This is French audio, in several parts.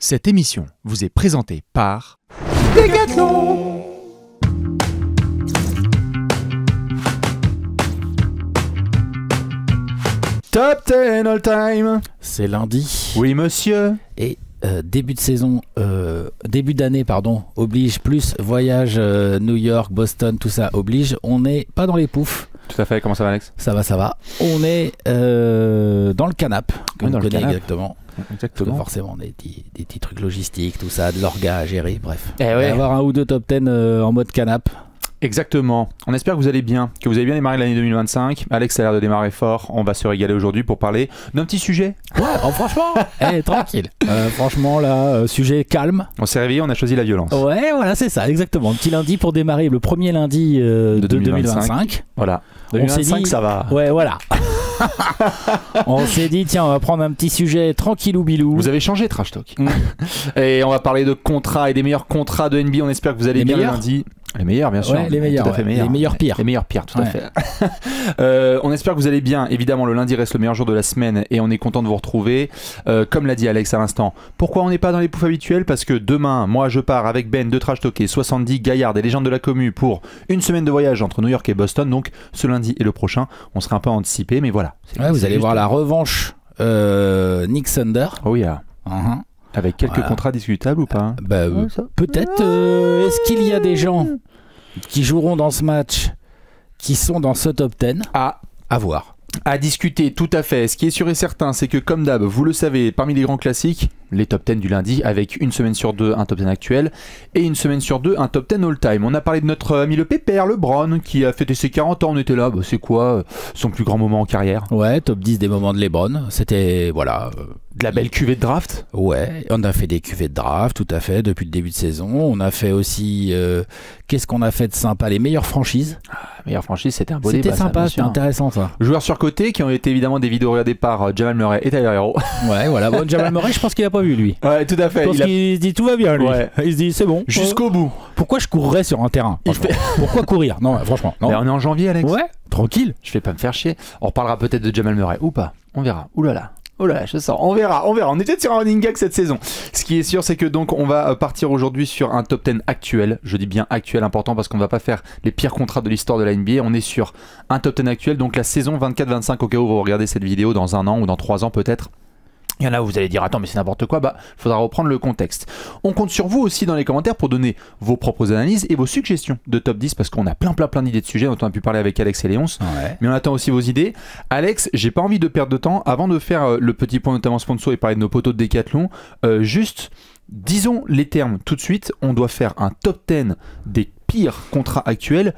Cette émission vous est présentée par Decathlon. Top 10 All Time. C'est lundi. Oui, monsieur. Et début de saison, début d'année, pardon, oblige, plus voyage New York, Boston, tout ça oblige. On n'est pas dans les poufs. Tout à fait, comment ça va, Alex? Ça va, ça va. On est dans le canap, que dans on le connaît canap. exactement. Parce que forcément, on a des petits trucs logistiques, tout ça, de l'orga à gérer, bref. Eh ouais. Et avoir un ou deux top 10 en mode canap. Exactement. On espère que vous allez bien, que vous avez bien démarré l'année 2025. Alex a l'air de démarrer fort. On va se régaler aujourd'hui pour parler d'un petit sujet. Ouais, franchement, tranquille. Franchement, là, sujet calme. On s'est réveillé, on a choisi la violence. Ouais, voilà, c'est ça, exactement. Petit lundi pour démarrer le premier lundi de 2025. Voilà. On s'est 2025, dit, ça va. Ouais, voilà. On s'est dit, tiens, on va prendre un petit sujet tranquillou bilou. Vous avez changé Trash Talk. Mm. Et on va parler de contrats et des meilleurs contrats de NBA. On espère que vous allez Les bien meilleurs le lundi. Les meilleurs, bien sûr. Ouais, les meilleurs, Tout à fait ouais. meilleurs. Les meilleurs pires. Les meilleurs pires, tout à Ouais. fait. On espère que vous allez bien. Évidemment, le lundi reste le meilleur jour de la semaine et on est content de vous retrouver. Comme l'a dit Alex à l'instant, pourquoi on n'est pas dans les poufs habituels? Parce que demain, moi, je pars avec Ben de Trash Talker, 70 Gaillard et légendes de la commu pour une semaine de voyage entre New York et Boston. Donc, ce lundi et le prochain, on sera un peu anticipé, mais voilà. Ouais, vous allez voir la revanche Nick Thunder. Oh yeah. Avec quelques Voilà. contrats discutables ou pas? Bah, peut-être, est-ce qu'il y a des gens qui joueront dans ce match qui sont dans ce top 10? À voir. À discuter, tout à fait. Ce qui est sûr et certain, c'est que comme d'hab, vous le savez, parmi les grands classiques, les top 10 du lundi, avec une semaine sur deux un top 10 actuel, et une semaine sur deux un top 10 all-time. On a parlé de notre ami le Pépère, le Brown, qui a fêté ses 40 ans, on était là, bah, c'est quoi son plus grand moment en carrière? Ouais, top 10 des moments de LeBron. C'était, voilà. De la belle cuvée de draft? Ouais, on a fait des cuvées de draft, tout à fait, depuis le début de saison. On a fait aussi, qu'est-ce qu'on a fait de sympa? Les meilleures franchises. La meilleure franchise, c'était un beau C'était débat, ça, sympa, bien c'était sûr. intéressant ça. Joueurs surcotés qui ont été évidemment des vidéos regardées par Jamal Murray et Tyler Hero. Ouais, voilà. Bon, Jamal Murray, je pense qu'il a pas vu lui. Ouais, tout à fait. Je pense qu'il se dit tout va bien lui. Ouais. Il se dit c'est bon. Jusqu'au bout. Pourquoi je courrais sur un terrain? Franchement. Pourquoi courir? Non, franchement. Non. Mais on est en janvier, Alex. Ouais, tranquille. Je vais pas me faire chier. On reparlera peut-être de Jamal Murray ou pas. On verra. Ouh là là. Oh là là, je sens. On verra. On est peut-être sur un running gag cette saison. Ce qui est sûr, c'est que donc on va partir aujourd'hui sur un top 10 actuel. Je dis bien actuel, important parce qu'on va pas faire les pires contrats de l'histoire de la NBA. On est sur un top 10 actuel, donc la saison 24-25 au cas où vous regardez cette vidéo dans un an ou dans 3 ans peut-être. Il y en a où vous allez dire attends mais c'est n'importe quoi, bah faudra reprendre le contexte. On compte sur vous aussi dans les commentaires pour donner vos propres analyses et vos suggestions de top 10 parce qu'on a plein d'idées de sujets dont on a pu parler avec Alex et Léonce. Ouais. Mais on attend aussi vos idées. Alex, j'ai pas envie de perdre de temps avant de faire le petit point notamment sponsor et parler de nos poteaux de Decathlon. Juste disons les termes tout de suite, on doit faire un top 10 des pires contrats actuels.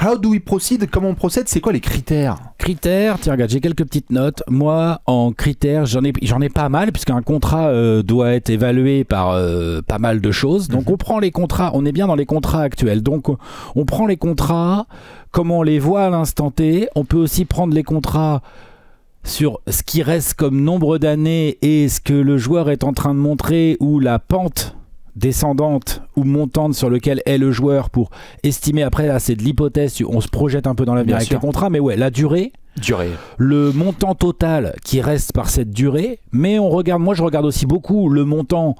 How do we proceed? Comment on procède? C'est quoi les critères? Critères, tiens regarde, j'ai quelques petites notes. Moi, en critères, j'en ai pas mal puisqu'un contrat doit être évalué par pas mal de choses. Donc on prend les contrats, on est bien dans les contrats actuels. Donc on prend les contrats comme on les voit à l'instant T. On peut aussi prendre les contrats sur ce qui reste comme nombre d'années et ce que le joueur est en train de montrer ou la pente descendante ou montante sur lequel est le joueur pour estimer. Après là c'est de l'hypothèse, on se projette un peu dans l'avenir Bien avec sûr. les contrats, mais ouais, la durée, le montant total qui reste par cette durée, mais moi je regarde aussi beaucoup le montant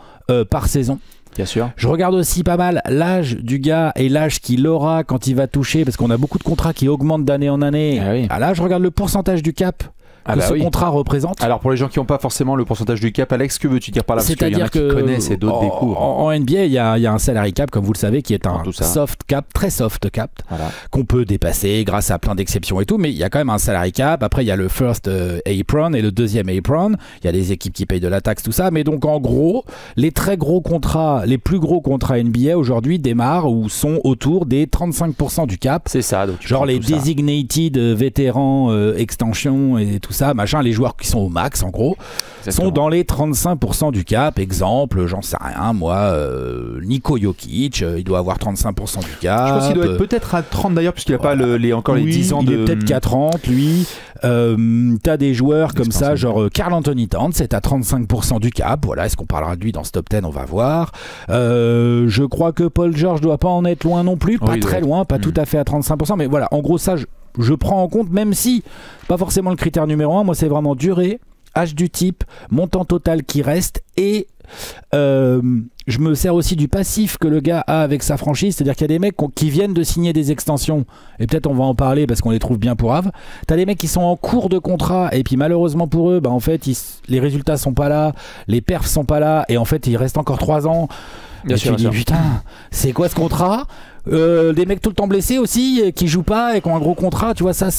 par saison. Bien sûr. Je regarde aussi pas mal l'âge du gars et l'âge qu'il aura quand il va toucher, parce qu'on a beaucoup de contrats qui augmentent d'année en année. Ah oui. Ah là je regarde le pourcentage du cap que ce contrat représente. Alors pour les gens qui n'ont pas forcément le pourcentage du cap, Alex, que veux-tu dire par là? Parce qu'il y en a C'est-à-dire qui que connaissent et d'autres découvrent. en NBA, il y a un salary cap, comme vous le savez, qui est un Tout ça. soft cap, très soft cap, Voilà. qu'on peut dépasser grâce à plein d'exceptions et tout, mais il y a quand même un salary cap. Après, il y a le first apron et le deuxième apron. Il y a des équipes qui payent de la taxe, tout ça. Mais donc, en gros, les très gros contrats, les plus gros contrats NBA aujourd'hui démarrent ou sont autour des 35% du cap. C'est ça. Donc tu Genre prends les tout ça. designated vétérans extension et tout ça, machin, les joueurs qui sont au max en gros, Exactement. sont dans les 35% du cap. Exemple, j'en sais rien, moi, Niko Jokic, il doit avoir 35% du cap. Je pense qu'il doit être peut-être à 30 d'ailleurs, puisqu'il n'a pas encore les 10 ans il de. est peut-être qu'à 30, lui. T'as des joueurs comme ça, Expansion. genre Karl Anthony Towns, c'est à 35% du cap. Voilà, est-ce qu'on parlera de lui dans ce top 10? On va voir. Je crois que Paul George doit pas en être loin non plus, pas il doit très être. loin, pas tout à fait à 35%, mais voilà, en gros, ça, je prends en compte, même si pas forcément le critère numéro 1, moi c'est vraiment durée, âge du type, montant total qui reste et je me sers aussi du passif que le gars a avec sa franchise, c'est-à-dire qu'il y a des mecs qui viennent de signer des extensions, et peut-être on va en parler parce qu'on les trouve bien pourraves. T'as des mecs qui sont en cours de contrat, et puis malheureusement pour eux, bah en fait, les résultats sont pas là, les perfs sont pas là, et en fait, il reste encore 3 ans. Bien et sûr, tu dis, putain, c'est quoi ce contrat? Des mecs tout le temps blessés aussi, qui jouent pas et qui ont un gros contrat, tu vois, ça.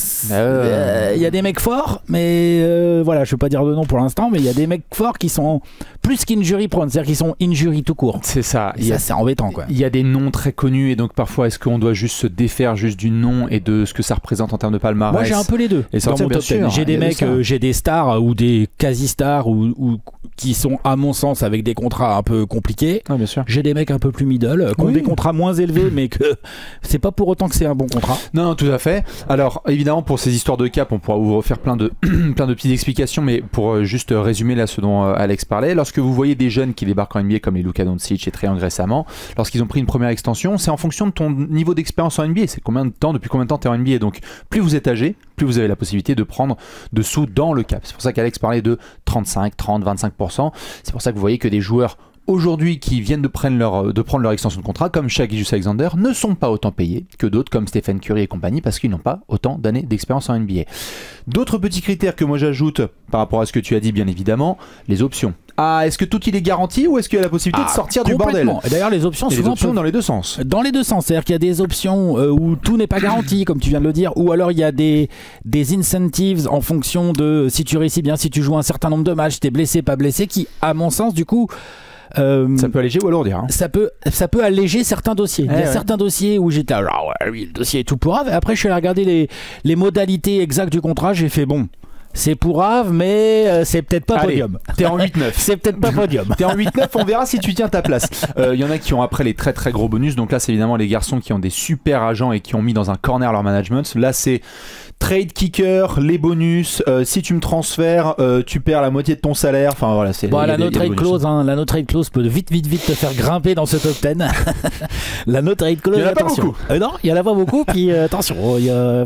Il y a des mecs forts, mais voilà, je veux pas dire de nom pour l'instant, mais il y a des mecs forts qui sont plus qu'injury prone, c'est-à-dire qu'ils sont injury tout court. C'est ça. Ça, c'est embêtant, quoi. Il y a des noms très connus, et donc parfois, est-ce qu'on doit juste se défaire juste du nom et de ce que ça représente en termes de palmarès? Moi, j'ai un peu les deux. Et dans mon top 10. J'ai des mecs, j'ai des stars ou des quasi-stars ou qui sont, à mon sens, avec des contrats un peu compliqués. Ah, bien sûr. J'ai des mecs un peu plus middle, qui ont des contrats moins élevés, mais que c'est pas pour autant que c'est un bon contrat. Non, tout à fait. Alors, évidemment, pour ces histoires de cap, on pourra vous refaire plein de petites explications, mais pour juste résumer là ce dont Alex parlait, lorsque vous voyez des jeunes qui débarquent en NBA comme les Luka Doncic et Trae Young récemment, lorsqu'ils ont pris une première extension, c'est en fonction de ton niveau d'expérience en NBA. C'est depuis combien de temps tu es en NBA. Donc, plus vous êtes âgé, plus vous avez la possibilité de prendre de sous dans le cap. C'est pour ça qu'Alex parlait de 35, 30, 25%. C'est pour ça que vous voyez que des joueurs aujourd'hui qui viennent de prendre leur extension de contrat, comme Shai Gilgeous-Alexander, ne sont pas autant payés que d'autres comme Stephen Curry et compagnie, parce qu'ils n'ont pas autant d'années d'expérience en NBA. D'autres petits critères que moi j'ajoute par rapport à ce que tu as dit, bien évidemment, les options. Ah, est-ce que tout il est garanti, ou est-ce qu'il y a la possibilité de sortir du bordel? Et d'ailleurs, les options, et souvent, les options dans les deux sens. Dans les deux sens, c'est-à-dire qu'il y a des options où tout n'est pas garanti, comme tu viens de le dire, ou alors il y a des incentives en fonction de si tu réussis bien, si tu joues un certain nombre de matchs, si t'es blessé, pas blessé, qui, à mon sens, du coup, ça peut alléger ou alourdir. Hein. Ça peut alléger certains dossiers. Il y a certains dossiers où j'étais oui, le dossier est tout pourrave. Et après, je suis allé regarder les modalités exactes du contrat. J'ai fait bon. C'est pourrave, mais c'est peut-être pas podium. T'es en 8-9. C'est peut-être pas podium. T'es en 8-9, on verra si tu tiens ta place. Il y en a qui ont après les très très gros bonus. Donc là, c'est évidemment les garçons qui ont des super agents et qui ont mis dans un corner leur management. Là, c'est trade kicker, les bonus. Si tu me transfères, tu perds la moitié de ton salaire. Enfin voilà, c'est. Bon, la no trade clause, la no trade clause peut vite te faire grimper dans ce top 10. La no trade clause. Il y en a pas beaucoup. Non, il y en a pas beaucoup. Puis attention,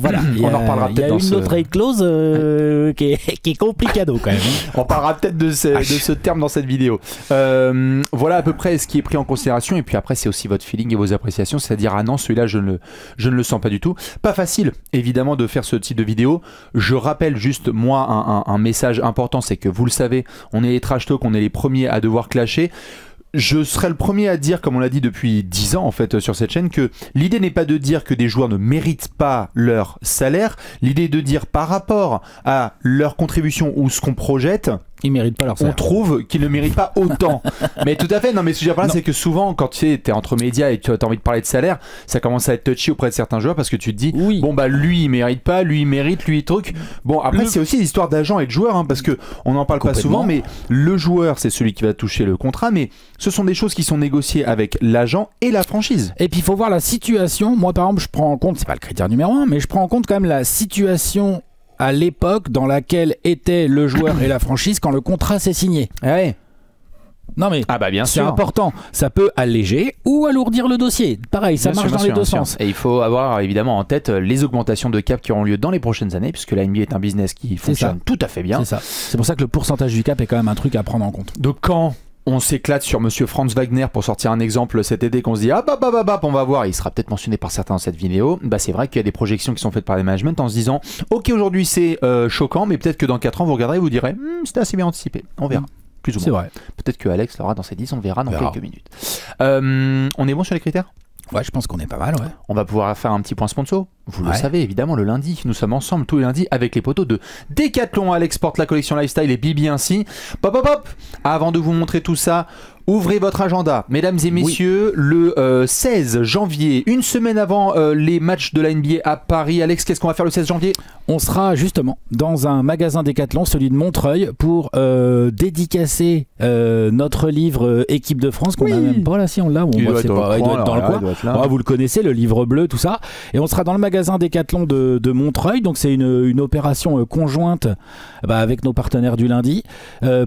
voilà. On en reparlera peut-être dans une no trade clause qui est complicado quand même. On parlera peut-être de ce terme dans cette vidéo. Voilà à peu près ce qui est pris en considération. Et puis après, c'est aussi votre feeling et vos appréciations. C'est-à-dire, ah non, celui-là, je ne le sens pas du tout. Pas facile, évidemment, de faire ce type de vidéo. Je rappelle juste, moi, un message important, c'est que vous le savez, on est les trash talk, on est les premiers à devoir clasher. Je serais le premier à dire, comme on l'a dit depuis 10 ans en fait sur cette chaîne, que l'idée n'est pas de dire que des joueurs ne méritent pas leur salaire. L'idée est de dire par rapport à leur contribution ou ce qu'on projette, ils méritent pas leur salaire. On trouve qu'ils ne méritent pas autant. Mais tout à fait, non, mais ce que je veux dire par là, c'est que souvent, quand tu es entre médias et tu as envie de parler de salaire, ça commence à être touchy auprès de certains joueurs parce que tu te dis, oui. Bon, bah lui il mérite pas, lui il mérite, lui il truc. Bon, après, c'est aussi l'histoire d'agents et de joueurs, hein, parce que on n'en parle pas souvent, mais le joueur, c'est celui qui va toucher le contrat, mais ce sont des choses qui sont négociées avec l'agent et la franchise. Et puis il faut voir la situation. Moi, par exemple, je prends en compte, c'est pas le critère numéro 1, mais je prends en compte quand même la situation à l'époque dans laquelle était le joueur et la franchise quand le contrat s'est signé. Ouais. Non mais bien c'est sûr. important. Ça peut alléger ou alourdir le dossier. Pareil, ça marche dans les deux sens. Et il faut avoir évidemment en tête les augmentations de cap qui auront lieu dans les prochaines années, puisque la NBA est un business qui fonctionne tout à fait bien. C'est ça. C'est pour ça que le pourcentage du cap est quand même un truc à prendre en compte. Donc quand on s'éclate sur Monsieur Franz Wagner pour sortir un exemple cet été, qu'on se dit on va voir, il sera peut-être mentionné par certains dans cette vidéo, bah c'est vrai qu'il y a des projections qui sont faites par les management en se disant ok, aujourd'hui c'est choquant, mais peut-être que dans 4 ans vous regarderez et vous direz c'était assez bien anticipé, on verra. Plus ou moins. C'est vrai. Peut-être que Alex l'aura dans ses 10, on verra dans quelques minutes. On est bon sur les critères ? Ouais, je pense qu'on est pas mal, ouais. On va pouvoir faire un petit point sponsor. Vous le savez, évidemment, le lundi, nous sommes ensemble tous les lundis avec les poteaux de Decathlon. Alex porte la collection Lifestyle et Bibi ainsi. Pop. Avant de vous montrer tout ça, ouvrez votre agenda. Mesdames et messieurs, le 16 janvier, une semaine avant les matchs de la NBA à Paris. Alex, qu'est-ce qu'on va faire le 16 janvier ? On sera justement dans un magasin Decathlon, celui de Montreuil, pour dédicacer notre livre Équipe de France, qu'on n'a même pas là, si on l'a, il doit être dans le coin. Vous le connaissez, le livre bleu, tout ça. Et on sera dans le magasin magasin Decathlon de Montreuil. Donc c'est une opération conjointe avec nos partenaires du lundi,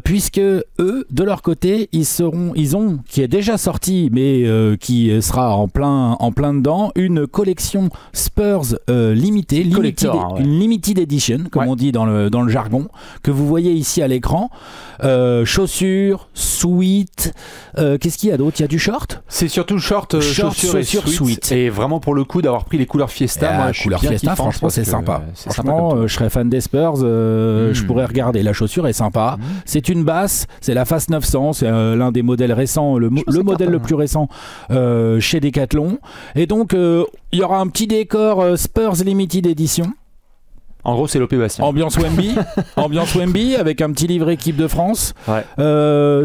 puisque eux, de leur côté, ils ont, qui est déjà sorti, mais qui sera en plein dedans, une collection Spurs limitée, une limited edition, comme on dit dans le jargon, que vous voyez ici à l'écran. Chaussures, sweat, qu'est-ce qu'il y a d'autre? Il y a du short? C'est surtout short, chaussures et sweat. Et vraiment pour le coup d'avoir pris les couleurs Fiesta, moi je suis bien kiffant, franchement c'est sympa. Franchement, je serais fan des Spurs, je pourrais regarder. La chaussure est sympa. C'est une basse, c'est la Fast 900, c'est l'un des modèles récents, le modèle le plus récent chez Decathlon. Et donc il y aura un petit décor Spurs Limited Edition. En gros, c'est l'OP Bastien. Ambiance Wemby avec un petit livre équipe de France. Ouais.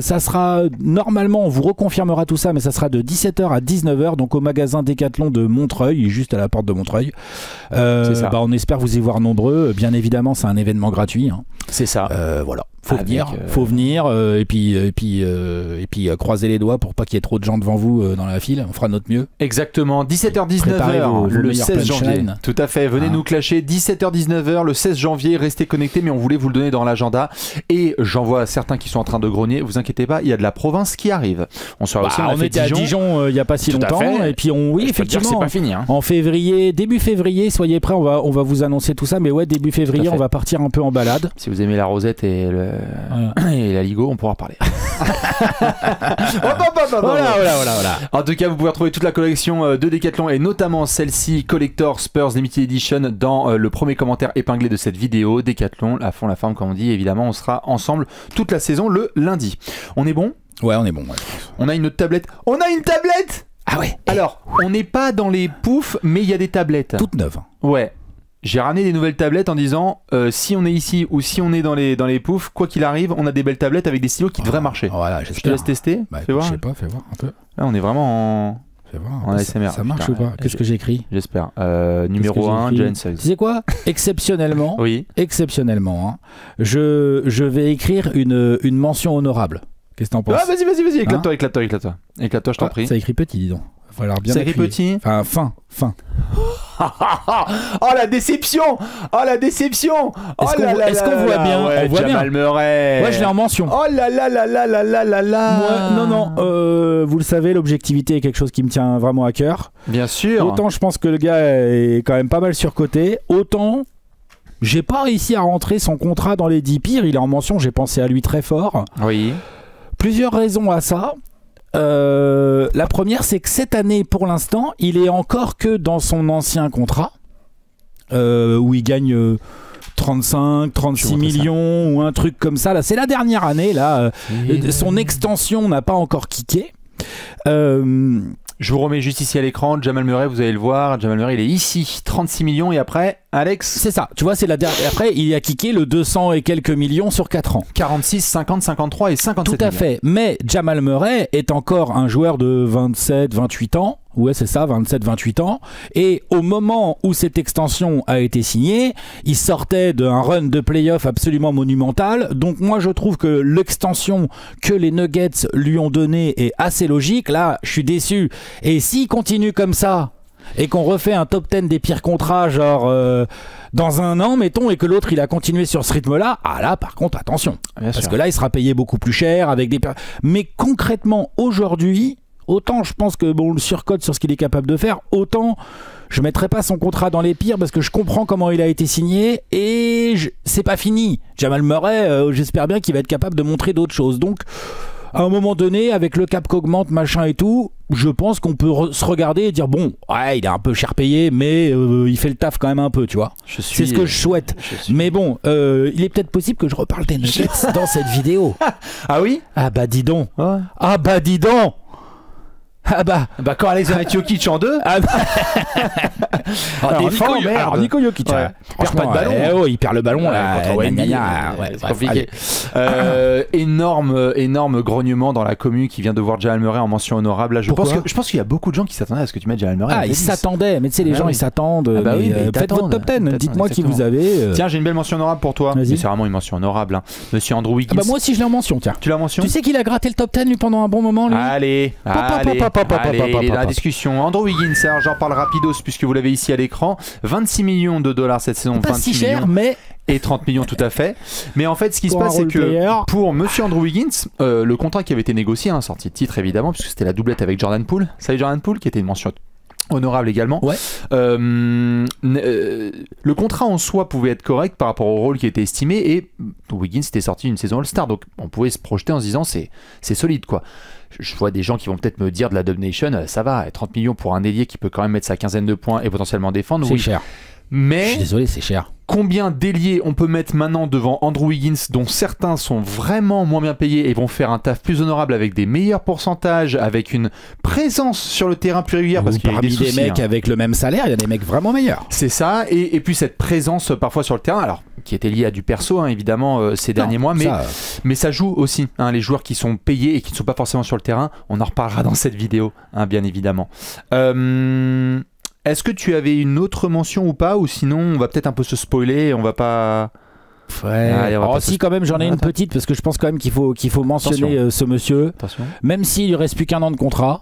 Ça sera normalement, on vous reconfirmera tout ça, mais ça sera de 17h à 19h, donc au magasin Decathlon de Montreuil, juste à la porte de Montreuil. C'est ça. On espère vous y voir nombreux. Bien évidemment, c'est un événement gratuit. Hein. C'est ça. Voilà. Faut venir et puis croiser les doigts pour pas qu'il y ait trop de gens devant vous dans la file. On fera notre mieux. Exactement. 17h-19h le 16 janvier. Tout à fait. Venez nous clasher. 17h-19h le 16 janvier. Restez connectés, mais on voulait vous le donner dans l'agenda. Et j'en vois certains qui sont en train de grogner. Vous inquiétez pas, il y a de la province qui arrive. On sera aussi. On était à Dijon il y a pas si longtemps. Et puis effectivement, c'est pas fini. Hein. En février, début février, soyez prêts. On va vous annoncer tout ça. Mais ouais, début février, on va partir un peu en balade. Si vous aimez la rosette et la Ligo, on pourra parler. Voilà. En tout cas, vous pouvez retrouver toute la collection de Decathlon et notamment celle-ci, Collector Spurs Limited Edition, dans le premier commentaire épinglé de cette vidéo. Decathlon, à fond la forme, comme on dit. Évidemment, on sera ensemble toute la saison le lundi. On est bon? Ouais, on est bon. Ouais. On a une tablette. On a une tablette! Ah ouais. Alors, on n'est pas dans les poufs, mais il y a des tablettes. Toutes neuves. Ouais. J'ai ramené des nouvelles tablettes en disant si on est ici ou si on est dans les poufs, quoi qu'il arrive, on a des belles tablettes avec des stylos qui devraient marcher. Voilà, je te laisse tester. Fais voir. Je sais pas, fais voir un peu. Là, on est vraiment en ASMR. Ça marche ou pas? Qu'est-ce que j'écris? J'espère. Numéro 1, Jane Suggs. Tu sais quoi? Exceptionnellement, hein, je vais écrire une mention honorable. Qu'est-ce que t'en penses? Vas-y, éclate-toi, je t'en prie. Ça écrit petit, dis donc. Il va falloir bien écrit petit. Enfin, fin. Oh la déception! Est-ce qu'on voit bien? Ouais, on voit Jamal bien. Murray. Ouais, je l'ai en mention. Oh là. Non. Vous le savez, l'objectivité est quelque chose qui me tient vraiment à cœur. Bien sûr. Autant je pense que le gars est quand même pas mal surcoté, autant j'ai pas réussi à rentrer son contrat dans les 10 pires. Il est en mention, j'ai pensé à lui très fort. Oui. Plusieurs raisons à ça. La première, c'est que cette année, pour l'instant, il est encore que dans son ancien contrat, où il gagne 35, 36 millions ou un truc comme ça. Là, c'est la dernière année. Là, son extension n'a pas encore kické. Je vous remets juste ici à l'écran, Jamal Murray, vous allez le voir. Jamal Murray, il est ici, 36 millions et après, Alex. C'est ça, tu vois, c'est la dernière. Après, il a kické le 200 et quelques millions sur 4 ans. 46, 50, 53 et 57 Tout à fait. Mais Jamal Murray est encore un joueur de 27, 28 ans. Ouais, c'est ça, 27-28 ans. Et au moment où cette extension a été signée, il sortait d'un run de playoff absolument monumental. Donc moi, je trouve que l'extension que les Nuggets lui ont donnée est assez logique. Là, je suis déçu. Et s'il continue comme ça, et qu'on refait un top 10 des pires contrats, genre dans un an, mettons, et que l'autre, il a continué sur ce rythme-là, ah là, par contre, attention. Parce que là, il sera payé beaucoup plus cher, avec des... Mais concrètement, aujourd'hui... Autant je pense que on le surcote sur ce qu'il est capable de faire, autant je mettrai pas son contrat dans les pires parce que je comprends comment il a été signé et c'est pas fini. Jamal Murray, j'espère bien qu'il va être capable de montrer d'autres choses. Donc à un moment donné, avec le cap qu'augmente, machin et tout, je pense qu'on peut se regarder et dire bon, ouais, il est un peu cher payé, mais il fait le taf quand même un peu, tu vois. C'est ce que je souhaite. Mais bon, il est peut-être possible que je reparle des Nuggets dans cette vidéo. Ah oui? Ah bah dis donc. Ouais. Ah bah dis donc. Ah bah quand Alexander Jokic en 2. Ah bah. Alors Nico Jokic, il perd pas de ballon. Il perd le ballon là. C'est compliqué. Énorme grognement dans la commune qui vient de voir Jamal Murray en mention honorable. Là, je pense qu'il y a beaucoup de gens qui s'attendaient à ce que tu mettes Jamal Murray. Ah, ils s'attendaient, mais tu sais, les gens ils s'attendent. Faites votre top 10. Dites-moi qui vous avez. Tiens, j'ai une belle mention honorable pour toi. Mais c'est vraiment une mention honorable. Monsieur Andrew Wiggins. Bah moi aussi je l'ai en mention, tiens. Tu l'as en mention? Tu sais qu'il a gratté le top 10 lui pendant un bon moment, lui. Allez. Allez, il est dans la discussion. Andrew Wiggins, alors j'en parle rapidos puisque vous l'avez ici à l'écran. 26 millions de dollars cette saison, Pas 26 si cher, millions. mais Et 30 millions tout à fait. Mais en fait, ce qui se Pour un passe, c'est que role-player. pour monsieur Andrew Wiggins, le contrat qui avait été négocié, sorti de titre évidemment, puisque c'était la doublette avec Jordan Poole. Salut Jordan Poole, qui était une mention honorable également. Ouais. Le contrat en soi pouvait être correct par rapport au rôle qui était estimé, et Wiggins était sorti une saison All-Star, donc on pouvait se projeter en se disant c'est solide quoi. Je vois des gens qui vont peut-être me dire de la Dub Nation, ça va, 30 millions pour un ailier qui peut quand même mettre sa quinzaine de points et potentiellement défendre. c'est Oui. cher. Je Mais suis désolé, c'est cher. combien d'ailiers on peut mettre maintenant devant Andrew Wiggins, dont certains sont vraiment moins bien payés et vont faire un taf plus honorable avec des meilleurs pourcentages, avec une présence sur le terrain plus régulière, parce Ou qu'il y a eu parmi des des soucis, mecs hein. avec le même salaire, il y a des mecs vraiment meilleurs. C'est ça, et puis cette présence parfois sur le terrain, alors qui était liée à du perso hein, évidemment ces derniers mois, mais ça joue aussi, hein, les joueurs qui sont payés et qui ne sont pas forcément sur le terrain, on en reparlera dans cette vidéo, hein, bien évidemment. Est-ce que tu avais une autre mention ou pas, ou sinon on va peut-être un peu se spoiler, on va pas... Ouais. Allez, on va Oh, pas si se- quand même j'en ai une Attends. petite parce que je pense quand même qu'il faut mentionner ce monsieur. Attention. Même s'il lui reste plus qu'un an de contrat,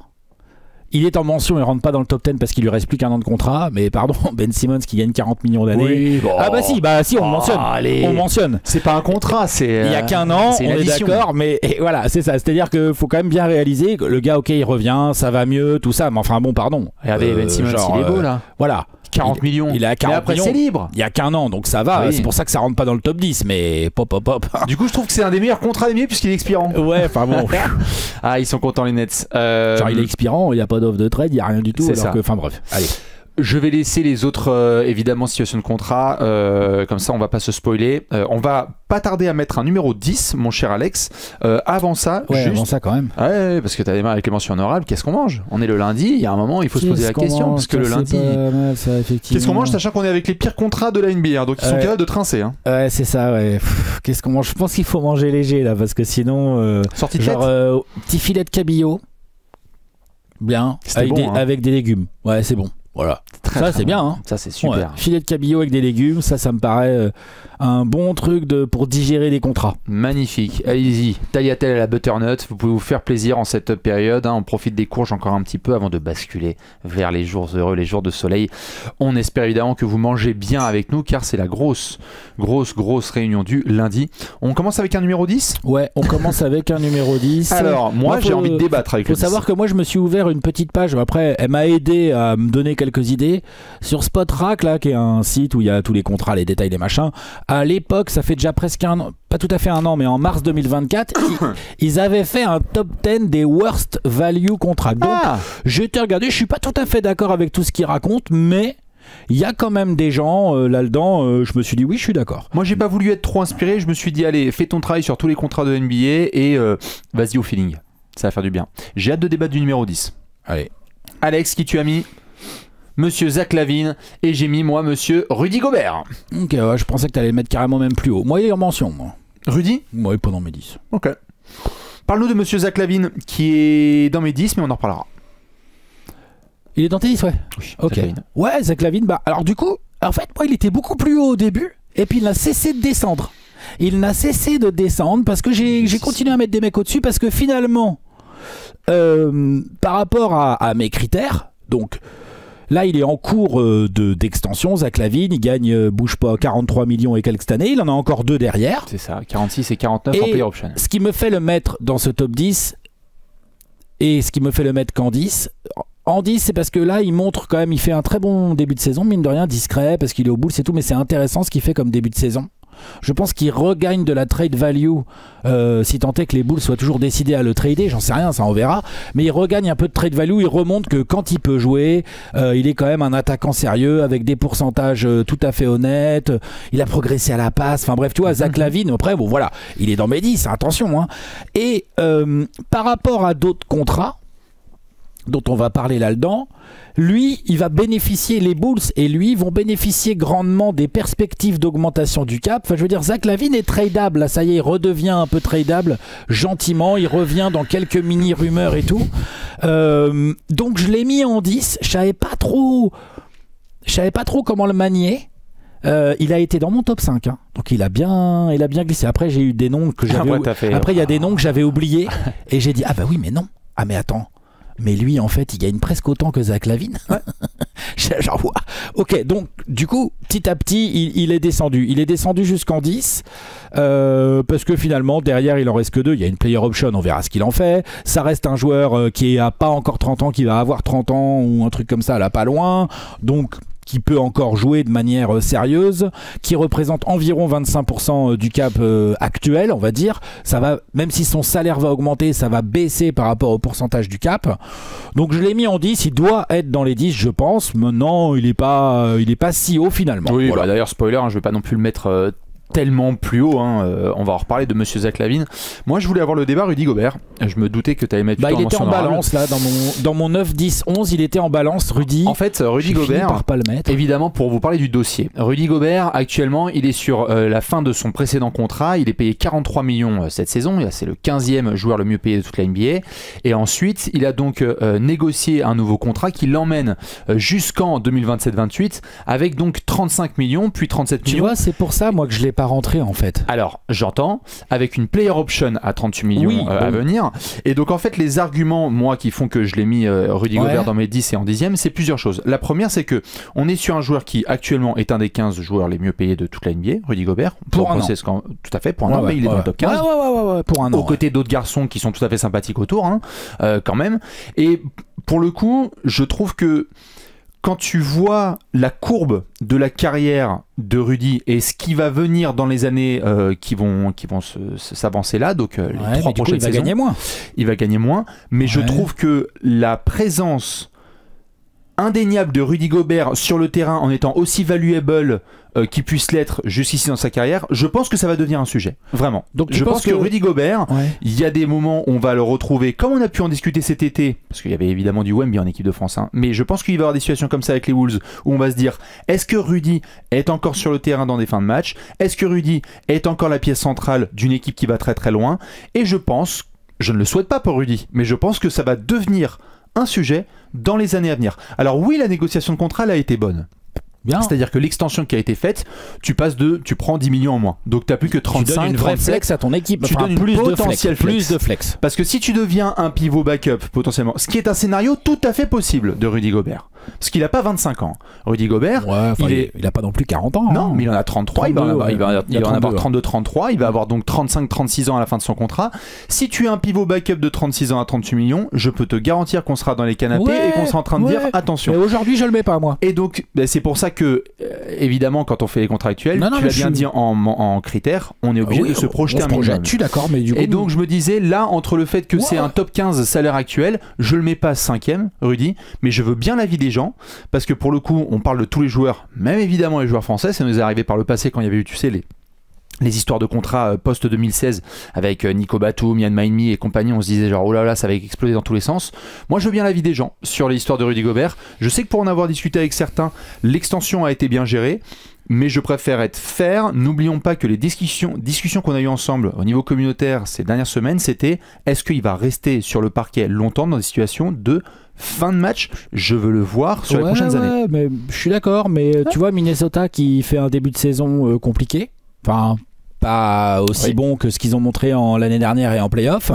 il est en mention, il rentre pas dans le top 10 parce qu'il lui reste plus qu'un an de contrat. Mais pardon, Ben Simmons qui gagne 40 millions d'années. Oui, bon. Ah bah si, on mentionne. Allez. On mentionne. C'est pas un contrat, c'est... Il y a qu'un an, c'est on une est addition. d'accord, mais et voilà, c'est ça. C'est-à-dire qu'il faut quand même bien réaliser que le gars, ok, il revient, ça va mieux, tout ça, mais enfin bon, pardon. Regardez, Ben Simmons, genre, il est beau là. Voilà. 40 millions. Il est à 40 Mais après, millions. c'est libre. Il y a qu'un an, donc ça va. Oui. C'est pour ça que ça rentre pas dans le top 10, mais pop. Du coup, je trouve que c'est un des meilleurs contrats des mieux puisqu'il est expirant. Ouais, enfin bon. Ah, ils sont contents les Nets. Genre il est expirant, il n'y a pas d'offre de trade, il n'y a rien du tout. C'est Alors ça. que, enfin bref, allez. Je vais laisser les autres, évidemment, situations de contrat. Comme ça, on va pas se spoiler. On va pas tarder à mettre un numéro 10, mon cher Alex. Avant ça, Ouais, juste... avant ça quand même. Ouais, parce que t'as des mains avec les mentions honorables. Qu'est-ce qu'on mange? On est le lundi, il y a un moment, il faut se poser la question. Parce que le lundi... Qu'est-ce qu'on mange, sachant qu'on est avec les pires contrats de la NBA, hein, donc ils sont Ouais. capables de trincer. Hein. Ouais, c'est ça, ouais. Qu'est-ce qu'on mange? Je pense qu'il faut manger léger là, parce que sinon. Sortie de Genre, tête. petit filet de cabillaud. Bien. C'était Avec, bon, hein. avec des légumes. Ouais, c'est bon. Voilà. Très, Ça, très c'est bon. bien, hein. Ça, c'est super. Ouais, filet de cabillaud avec des légumes, ça me paraît un bon truc pour digérer les contrats. Magnifique, allez-y, tagliatelle à la butternut, vous pouvez vous faire plaisir en cette période, hein. On profite des courges encore un petit peu avant de basculer vers les jours heureux, les jours de soleil. On espère évidemment que vous mangez bien avec nous car c'est la grosse réunion du lundi. On commence avec un numéro 10 ? Ouais, on commence avec un numéro 10. Alors, moi j'ai faut- envie de débattre avec Il faut le 10. savoir que moi je me suis ouvert une petite page, après elle m'a aidé à me donner quelques idées sur Spotrac là, qui est un site où il y a tous les contrats, les détails, les machins. À l'époque, ça fait déjà presque un an, pas tout à fait un an, mais en mars 2024, ils avaient fait un top 10 des worst value contracts. Donc j'ai été regardé, je suis pas tout à fait d'accord avec tout ce qu'ils racontent, mais il y a quand même des gens là-dedans, je me suis dit oui, je suis d'accord. Moi j'ai pas voulu être trop inspiré, je me suis dit allez, fais ton travail sur tous les contrats de NBA et vas-y au feeling, ça va faire du bien. J'ai hâte de débattre du numéro 10. Allez. Alex, qui tu as mis ? Monsieur Zach LaVine, et j'ai mis moi Monsieur Rudy Gobert. Ok, ouais, je pensais que tu allais le mettre carrément même plus haut. Moi, il est en mention, moi. Rudy ? Moi, pas dans mes 10. Ok. Parle-nous de Monsieur Zach LaVine qui est dans mes 10, mais on en reparlera. Il est dans tes 10, ouais. Oui, Ok. Zach LaVine. Ouais, Zach LaVine, bah, alors du coup, en fait, moi, il était beaucoup plus haut au début, et puis il n'a cessé de descendre. Il n'a cessé de descendre parce que j'ai continué à mettre des mecs au-dessus, parce que finalement, par rapport à mes critères, donc là, il est en cours d'extension. Zach LaVine, il gagne, bouge pas, 43 millions et quelques cette année. Il en a encore 2 derrière. C'est ça, 46 et 49 en Et player option. ce qui me fait le mettre dans ce top 10 et ce qui me fait le mettre qu'en 10, en 10, c'est parce que là, il montre quand même, il fait un très bon début de saison, mine de rien, discret, parce qu'il est au bout, c'est tout, mais c'est intéressant ce qu'il fait comme début de saison. Je pense qu'il regagne de la trade value, si tant est que les Bulls soient toujours décidés à le trader, j'en sais rien, ça on verra, mais il regagne un peu de trade value, il remonte que quand il peut jouer, il est quand même un attaquant sérieux, avec des pourcentages tout à fait honnêtes, il a progressé à la passe, enfin bref, tu vois, Zach LaVine, après, bon voilà, il est dans mes 10, attention, hein. Et par rapport à d'autres contrats, dont on va parler là-dedans, lui, il va bénéficier, les Bulls et lui vont bénéficier grandement des perspectives d'augmentation du cap. Enfin, je veux dire, Zach LaVine est tradable, là, ça y est, il redevient un peu tradable gentiment, il revient dans quelques mini-rumeurs et tout. Donc je l'ai mis en 10, je savais pas trop comment le manier. Il a été dans mon top 5, hein. Donc il a bien glissé. Après, j'ai eu des noms que j'avais. Après, t'as fait- Après, il y a des noms que j'avais oubliés et j'ai dit ah bah oui, mais non. Ah mais attends. mais lui en fait il gagne presque autant que Zach Lavine. Genre, ok, donc du coup petit à petit il est descendu jusqu'en 10 parce que finalement derrière il en reste que 2, il y a une player option, on verra ce qu'il en fait. Ça reste un joueur qui a pas encore 30 ans, qui va avoir 30 ans ou un truc comme ça là pas loin, donc qui peut encore jouer de manière sérieuse, qui représente environ 25% du cap actuel, on va dire. Ça va, même si son salaire va augmenter, ça va baisser par rapport au pourcentage du cap. Donc je l'ai mis en 10, il doit être dans les 10, je pense. Maintenant, il est pas si haut finalement. Oui, voilà. D'ailleurs, spoiler, je vais pas non plus le mettre tellement plus haut, on va en reparler de Monsieur Zach Lavine. Moi je voulais avoir le débat Rudy Gobert, je me doutais que tu allais mettre il était en balance là, dans mon 9, 10, 11 il était en balance Rudy. En fait Rudy Gobert, par pas le mettre. Évidemment pour vous parler du dossier, Rudy Gobert actuellement il est sur la fin de son précédent contrat, il est payé 43 millions cette saison, c'est le 15e joueur le mieux payé de toute la NBA, et ensuite il a donc négocié un nouveau contrat qui l'emmène jusqu'en 2027-28 avec donc 35 millions puis 37 millions. Tu vois, c'est pour ça moi que je l'ai pas rentré en fait. Alors j'entends, avec une player option à 38 millions à venir, et donc en fait les arguments moi qui font que je l'ai mis Rudy Gobert dans mes 10 et en 10e, c'est plusieurs choses. La première c'est que on est sur un joueur qui actuellement est un des 15 joueurs les mieux payés de toute la NBA, Rudy Gobert, pour un an. Tout à fait, pour un an, mais il est dans le top 15 pour un an, aux côtés d'autres garçons qui sont tout à fait sympathiques autour quand même, et pour le coup je trouve que quand tu vois la courbe de la carrière de Rudy et ce qui va venir dans les années qui vont s'avancer là, donc les 3 prochaines saisons, il va gagner moins, mais je trouve que la présence indéniable de Rudy Gobert sur le terrain en étant aussi valuable qu'il puisse l'être jusqu'ici dans sa carrière, je pense que ça va devenir un sujet, vraiment. Donc je pense que Rudy Gobert, il y a des moments où on va le retrouver, comme on a pu en discuter cet été, parce qu'il y avait évidemment du Wemby en équipe de France, mais je pense qu'il va y avoir des situations comme ça avec les Wolves, où on va se dire, est-ce que Rudy est encore sur le terrain dans des fins de match? Est-ce que Rudy est encore la pièce centrale d'une équipe qui va très très loin? Et je pense, je ne le souhaite pas pour Rudy, mais je pense que ça va devenir un sujet dans les années à venir. Alors oui, la négociation de contrat elle a été bonne. C'est-à-dire que l'extension qui a été faite, tu prends 10 millions en moins. Donc tu n'as plus que 35, tu donnes une vraie flex à ton équipe. Tu donnes plus de flex. Parce que si tu deviens un pivot backup potentiellement, ce qui est un scénario tout à fait possible de Rudy Gobert. Parce qu'il n'a pas 25 ans. Rudy Gobert, il n'a pas non plus 40 ans. Non, mais il en a 33, 32, il va en avoir 32-33, il va avoir donc 35-36 ans à la fin de son contrat. Si tu es un pivot backup de 36 ans à 38 millions, je peux te garantir qu'on sera dans les canapés et qu'on sera en train de dire attention. Mais aujourd'hui, je le mets pas moi. Et donc, c'est pour ça que, évidemment, quand on fait les contrats actuels, tu l'as bien dit en critères, on est obligé de se projeter un minimum. Je suis d'accord, mais du coup. Et donc, je me disais, là, entre le fait que c'est un top 15 salaire actuel, je le mets pas 5e, Rudy, mais je veux bien l'avis des gens, parce que pour le coup on parle de tous les joueurs, même évidemment les joueurs français, ça nous est arrivé par le passé quand il y avait eu, tu sais, les histoires de contrats post 2016 avec Nico Batum, Ian Mahinmi et compagnie, on se disait genre oh là là ça va exploser dans tous les sens. Moi je veux bien l'avis des gens sur l'histoire de Rudy Gobert, je sais que pour en avoir discuté avec certains, l'extension a été bien gérée, mais je préfère être fair. N'oublions pas que les discussions qu'on a eues ensemble au niveau communautaire ces dernières semaines, c'était est-ce qu'il va rester sur le parquet longtemps dans des situations de fin de match? Je veux le voir sur les prochaines années. Mais je suis d'accord, mais tu vois Minnesota qui fait un début de saison compliqué, enfin pas aussi bon que ce qu'ils ont montré l'année dernière et en play-off,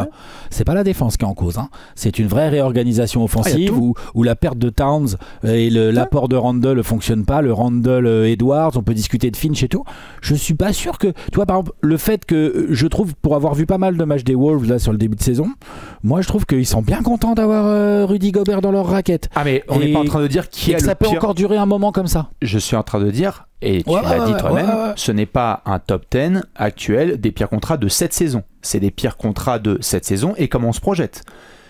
c'est pas la défense qui est en cause, c'est une vraie réorganisation offensive où la perte de Towns et l'apport de Randle ne fonctionne pas, le Randle Edwards, on peut discuter de Finch et tout. Je suis pas sûr que, tu vois, par exemple, le fait que je trouve, pour avoir vu pas mal de matchs des Wolves là sur le début de saison, moi je trouve qu'ils sont bien contents d'avoir Rudy Gobert dans leur raquette. Ah mais on n'est pas en train de dire qui a le pire. Ça peut encore durer un moment comme ça. Je suis en train de dire, et tu l'as dit toi-même, ce n'est pas un top 10 actuel des pires contrats de cette saison. C'est des pires contrats de cette saison et comment on se projette.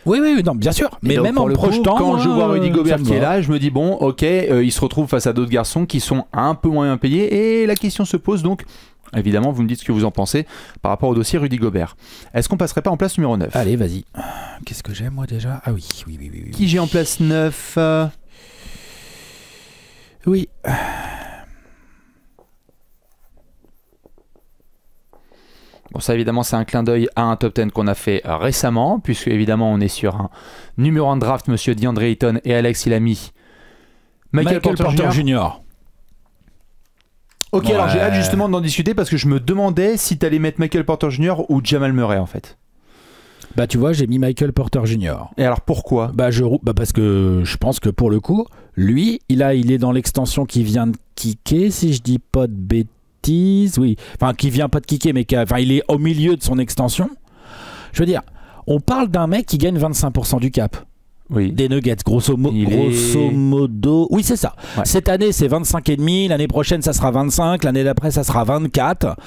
Oui, non, bien sûr. Mais même en projetant, quand je vois Rudy Gobert qui est là, je me dis bon, ok, il se retrouve face à d'autres garçons qui sont un peu moins bien payés et la question se pose donc. Évidemment, vous me dites ce que vous en pensez par rapport au dossier Rudy Gobert. Est-ce qu'on passerait pas en place numéro 9 ? Allez, vas-y. Qu'est-ce que j'ai moi déjà ? Ah oui. Qui j'ai en place 9 ? Oui. Bon, ça évidemment c'est un clin d'œil à un top 10 qu'on a fait récemment, puisque évidemment on est sur un numéro 1 de draft, monsieur DeAndre Ayton et Alex il a mis Michael Porter Jr. Ok, alors j'ai hâte justement d'en discuter parce que je me demandais si t'allais mettre Michael Porter Jr. ou Jamal Murray en fait. Bah tu vois, j'ai mis Michael Porter Jr. Et alors pourquoi? Parce que je pense que pour le coup, lui, il est dans l'extension qui vient de kicker, si je dis pas de bêtises, oui. Enfin, qui vient pas de kicker, mais il est au milieu de son extension. Je veux dire, on parle d'un mec qui gagne 25% du cap. Oui. Des Nuggets, grosso modo. Oui, c'est ça. Ouais. Cette année, c'est 25,5. L'année prochaine, ça sera 25. L'année d'après, ça sera 24.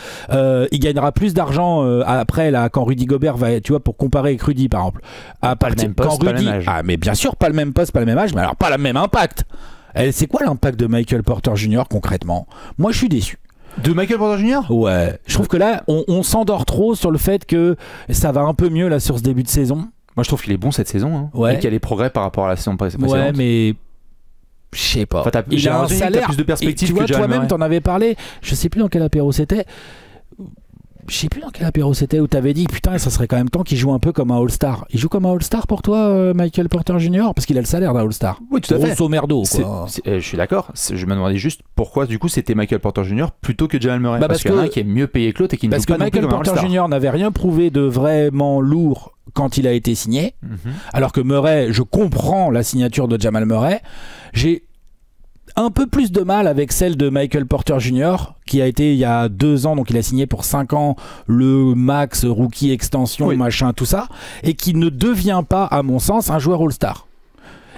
Il gagnera plus d'argent après, là, quand Rudy Gobert va, tu vois, pour comparer avec Rudy, par exemple. Pas le même poste, pas le même âge. Ah, mais bien sûr, pas le même poste, pas le même âge, mais alors pas le même impact. C'est quoi l'impact de Michael Porter Jr. concrètement? Moi, je suis déçu. De Michael Porter Jr. Ouais. Je trouve que là, on s'endort trop sur le fait que ça va un peu mieux, là, sur ce début de saison. Moi, je trouve qu'il est bon cette saison, hein. Ouais. Et qu'il y a des progrès par rapport à la saison précédente. Ouais, mais je sais pas. Enfin, il a un salaire. T'as plus de perspectives tu vois, que Jamal toi-même, Murray. t'en avais parlé. Je sais plus dans quel apéro c'était. Où t'avais dit putain, ça serait quand même temps qu'il joue un peu comme un All-Star. Il joue comme un All-Star pour toi, Michael Porter Jr. Parce qu'il a le salaire d'un All-Star. Oui, tout à fait. Grosso merdo, quoi. Je suis d'accord. Je me demandais juste pourquoi du coup c'était Michael Porter Jr. plutôt que Jamal Murray. Parce qu'il y en a un qui est mieux payé que l'autre et qui ne joue pas non plus Michael comme un Porter All-Star. Jr. n'avait rien prouvé de vraiment lourd quand il a été signé. Alors que Murray, je comprends la signature de Jamal Murray. J'ai un peu plus de mal avec celle de Michael Porter Jr. qui a été il y a 2 ans, donc il a signé pour 5 ans le max, rookie extension, oui. machin, tout ça, et qui ne devient pas, à mon sens, un joueur All-Star.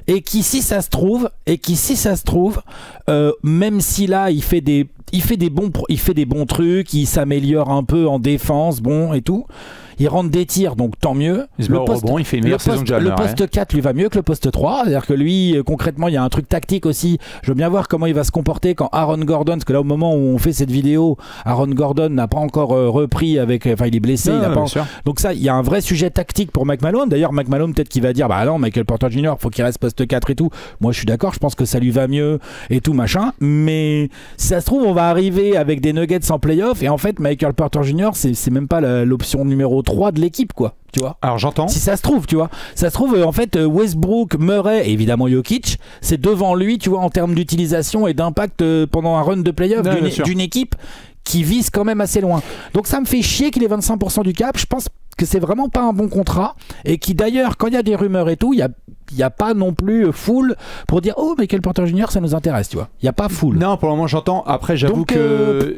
Et qui, si ça se trouve, même si là il fait des bons trucs, il s'améliore un peu en défense, bon et tout. Il rentre des tirs, donc tant mieux. Il fait une meilleure saison que Jamal Le Murray. poste 4 lui va mieux que le poste 3. C'est-à-dire que lui, concrètement, il y a un truc tactique aussi. Je veux bien voir comment il va se comporter quand Aaron Gordon, parce que là, au moment où on fait cette vidéo, Aaron Gordon n'a pas encore repris avec. Enfin, il est blessé. Donc, ça, il y a un vrai sujet tactique pour McMahon. D'ailleurs, McMahon, peut-être qu'il va dire bah non, Michael Porter Jr., faut qu'il reste poste 4 et tout. Moi, je suis d'accord. Je pense que ça lui va mieux et tout, machin. Mais si ça se trouve, on va arriver avec des Nuggets en playoff. Et en fait, Michael Porter Jr., c'est même pas l'option numéro 3 de l'équipe, quoi. Tu vois. Alors j'entends. Si ça se trouve, tu vois. Ça se trouve, en fait, Westbrook, Murray et évidemment Jokic, c'est devant lui, tu vois, en termes d'utilisation et d'impact pendant un run de playoff d'une équipe qui vise quand même assez loin. Donc ça me fait chier qu'il ait 25% du cap. Je pense que c'est vraiment pas un bon contrat et qui d'ailleurs, quand il y a des rumeurs et tout, il y a pas non plus full pour dire oh Michael Porter Jr. ça nous intéresse, tu vois. Il y a pas full. Non, pour le moment j'entends. Après j'avoue que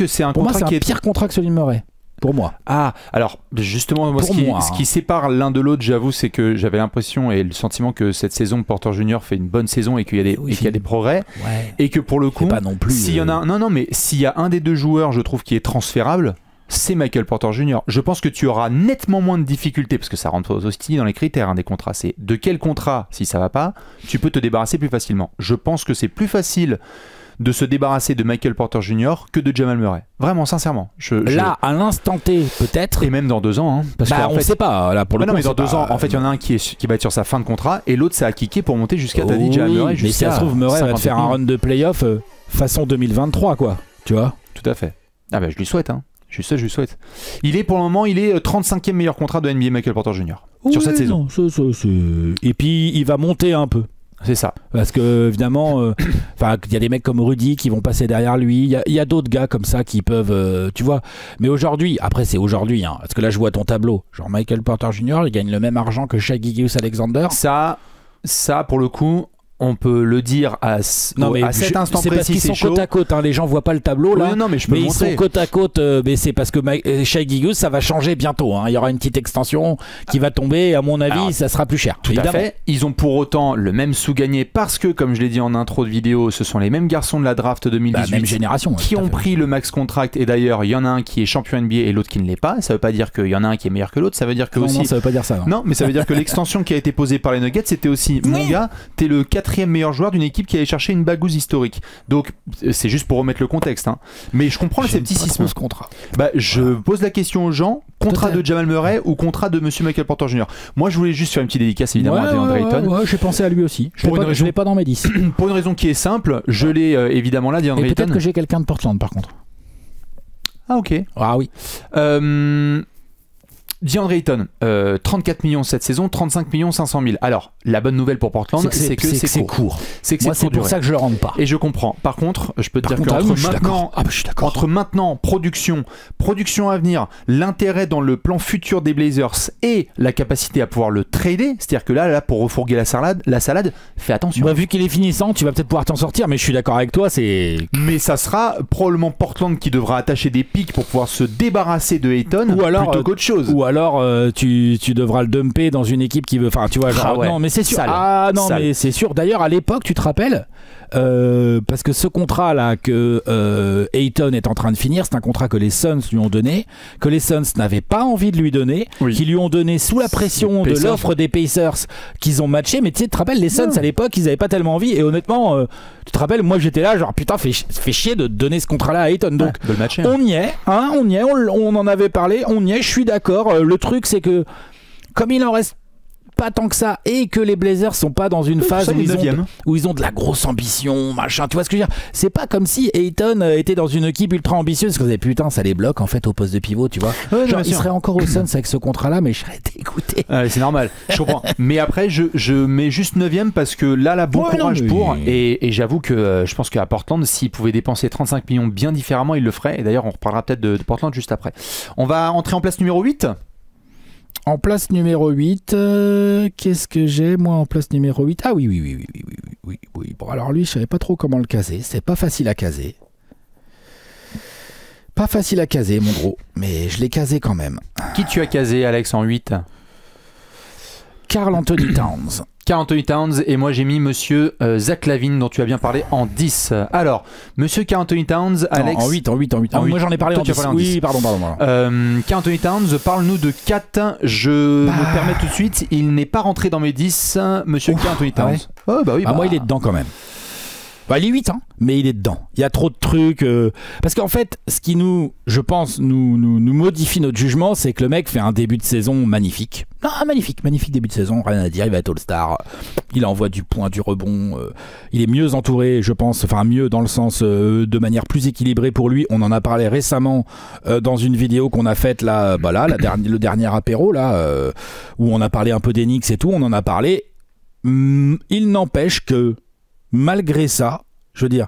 c'est un contrat qui est pire contrat que celui de Murray. Pour moi. Ah, alors justement, moi, ce qui sépare l'un de l'autre, j'avoue, c'est que j'avais l'impression et le sentiment que cette saison, Porter Jr. fait une bonne saison et qu'il y a des progrès. Ouais. Et que pour le coup, pas non plus, s'il y en a mais s'il y a un des deux joueurs, je trouve, qui est transférable, c'est Michael Porter Jr. Je pense que tu auras nettement moins de difficultés, parce que ça rentre aussi dans les critères des contrats. C'est de quel contrat, si ça va pas, tu peux te débarrasser plus facilement. Je pense que c'est plus facile de se débarrasser de Michael Porter Jr. que de Jamal Murray. Vraiment, sincèrement. Là, à l'instant T, peut-être. Et même dans 2 ans. Hein, parce on ne sait pas. Là, pour le coup, mais dans 2 ans, en fait, il y en a un qui va être sur sa fin de contrat et l'autre, ça a kické pour monter jusqu'à ta vie Jamal Murray. Mais si ça se trouve, Murray va te faire un run de playoff façon 2023, quoi. Tu vois. Tout à fait. Ah bah, je lui souhaite. Hein. Je lui souhaite. Il est pour le moment, 35e meilleur contrat de NBA Michael Porter Jr. sur cette saison. Et puis, il va monter un peu. C'est ça. Parce que évidemment, il y a des mecs comme Rudy qui vont passer derrière lui. Il y a d'autres gars comme ça qui peuvent, tu vois. Mais aujourd'hui, après c'est aujourd'hui, hein, parce que là je vois ton tableau. Genre Michael Porter Jr. il gagne le même argent que Shai Gilgeous-Alexander. Ça pour le coup. On peut le dire à cet instant précis, parce qu'ils sont côte à côte. Hein, les gens voient pas le tableau là. Non, mais je peux ils montrer. sont côte à côte. Mais c'est parce que Shai Gilgeous, ça va changer bientôt. Hein. Il y aura une petite extension qui va tomber. Et à mon avis, ça sera plus cher. Tout à fait. Ils ont pour autant le même sous-gagné parce que, comme je l'ai dit en intro de vidéo, ce sont les mêmes garçons de la draft 2018 même génération, qui ont pris le max contract. Et d'ailleurs, il y en a un qui est champion NBA et l'autre qui ne l'est pas. Ça veut pas dire qu'il y en a un qui est meilleur que l'autre. Ça veut dire que non, ça veut pas dire ça. Non, mais ça veut dire que l'extension qui a été posée par les Nuggets, c'était aussi mon gars, t'es le 4e meilleur joueur d'une équipe qui allait chercher une bagouze historique. Donc c'est juste pour remettre le contexte. Hein. Mais je comprends le scepticisme. Ce contrat. Je pose la question aux gens, contrat de Jamal Murray ou contrat de Monsieur Michael Porter Jr. Moi je voulais juste faire une petite dédicace évidemment à DeAndre Ayton. Ouais, j'ai pensé à lui aussi. Je l'ai pas dans mes 10. Pour une raison qui est simple, je l'ai évidemment là DeAndre Ayton. Peut-être que j'ai quelqu'un de Portland par contre. Ah ok. Ah oui. DeAndre Ayton, 34 millions cette saison, 35 millions 500 000. Alors, la bonne nouvelle pour Portland, c'est que c'est court. C'est que c'est pour ça que je le rentre pas. Et je comprends. Par contre, je peux te dire qu'entre maintenant, production à venir, l'intérêt dans le plan futur des Blazers et la capacité à pouvoir le trader, c'est-à-dire que là pour refourguer la salade, fais attention. Bah, vu qu'il est finissant, tu vas peut-être pouvoir t'en sortir, mais je suis d'accord avec toi, Mais ça sera probablement Portland qui devra attacher des pics pour pouvoir se débarrasser de Ayton plutôt qu'autre chose. Ou alors tu devras le dumper dans une équipe qui veut. Enfin, tu vois, genre. Non, mais c'est sûr. Mais c'est sûr. D'ailleurs, à l'époque, tu te rappelles, parce que ce contrat là que Ayton est en train de finir, c'est un contrat que les Suns lui ont donné, que les Suns n'avaient pas envie de lui donner, qu'ils lui ont donné sous la pression de l'offre des Pacers qu'ils ont matché. Mais tu te rappelles, les Suns à l'époque, ils avaient pas tellement envie. Et honnêtement, tu te rappelles, moi j'étais là, genre putain, fait chier de donner ce contrat là à Ayton. Donc de le matcher, on y est, on en avait parlé, on y est. Je suis d'accord. Le truc, c'est que comme il en reste pas tant que ça et que les Blazers sont pas dans une phase où ils ont de la grosse ambition, machin, tu vois ce que je veux dire, c'est pas comme si Ayton était dans une équipe ultra ambitieuse, parce que putain, ça les bloque en fait au poste de pivot, tu vois. Genre il serait encore au Suns avec ce contrat là, mais je serais dégoûté. C'est normal, je comprends. Mais après je mets juste 9ème parce que là bon courage pour, et j'avoue que je pense qu'à Portland, s'ils pouvaient dépenser 35 millions bien différemment, ils le feraient. Et d'ailleurs on reparlera peut-être de Portland juste après. On va entrer en place numéro 8. En place numéro 8, qu'est-ce que j'ai moi en place numéro 8 ? Ah oui. Bon, alors lui, je savais pas trop comment le caser. C'est pas facile à caser. Pas facile à caser, mon gros. Mais je l'ai casé quand même. Qui tu as casé, Alex, en 8 ? Karl Anthony Towns. Karl Anthony Towns, et moi j'ai mis monsieur Zach LaVine dont tu as bien parlé en 10. Alors, monsieur Karl Anthony Towns, Alex. En 8. Moi j'en ai parlé en 10. Oui, pardon. Karl Anthony Towns, parle-nous de 4. Je me permets tout de suite, il n'est pas rentré dans mes 10, monsieur Karl Anthony Towns. Moi il est dedans quand même. Il est 8, mais il est dedans. Il y a trop de trucs. Parce qu'en fait, ce qui je pense, nous modifie notre jugement, c'est que le mec fait un début de saison magnifique. Magnifique début de saison, rien à dire. Il va être All-Star. Il envoie du point, du rebond. Il est mieux entouré, je pense. Enfin, mieux dans le sens de manière plus équilibrée pour lui. On en a parlé récemment dans une vidéo qu'on a faite là, le dernier apéro là, où on a parlé un peu des Knicks et tout. On en a parlé. Il n'empêche que malgré ça, je veux dire,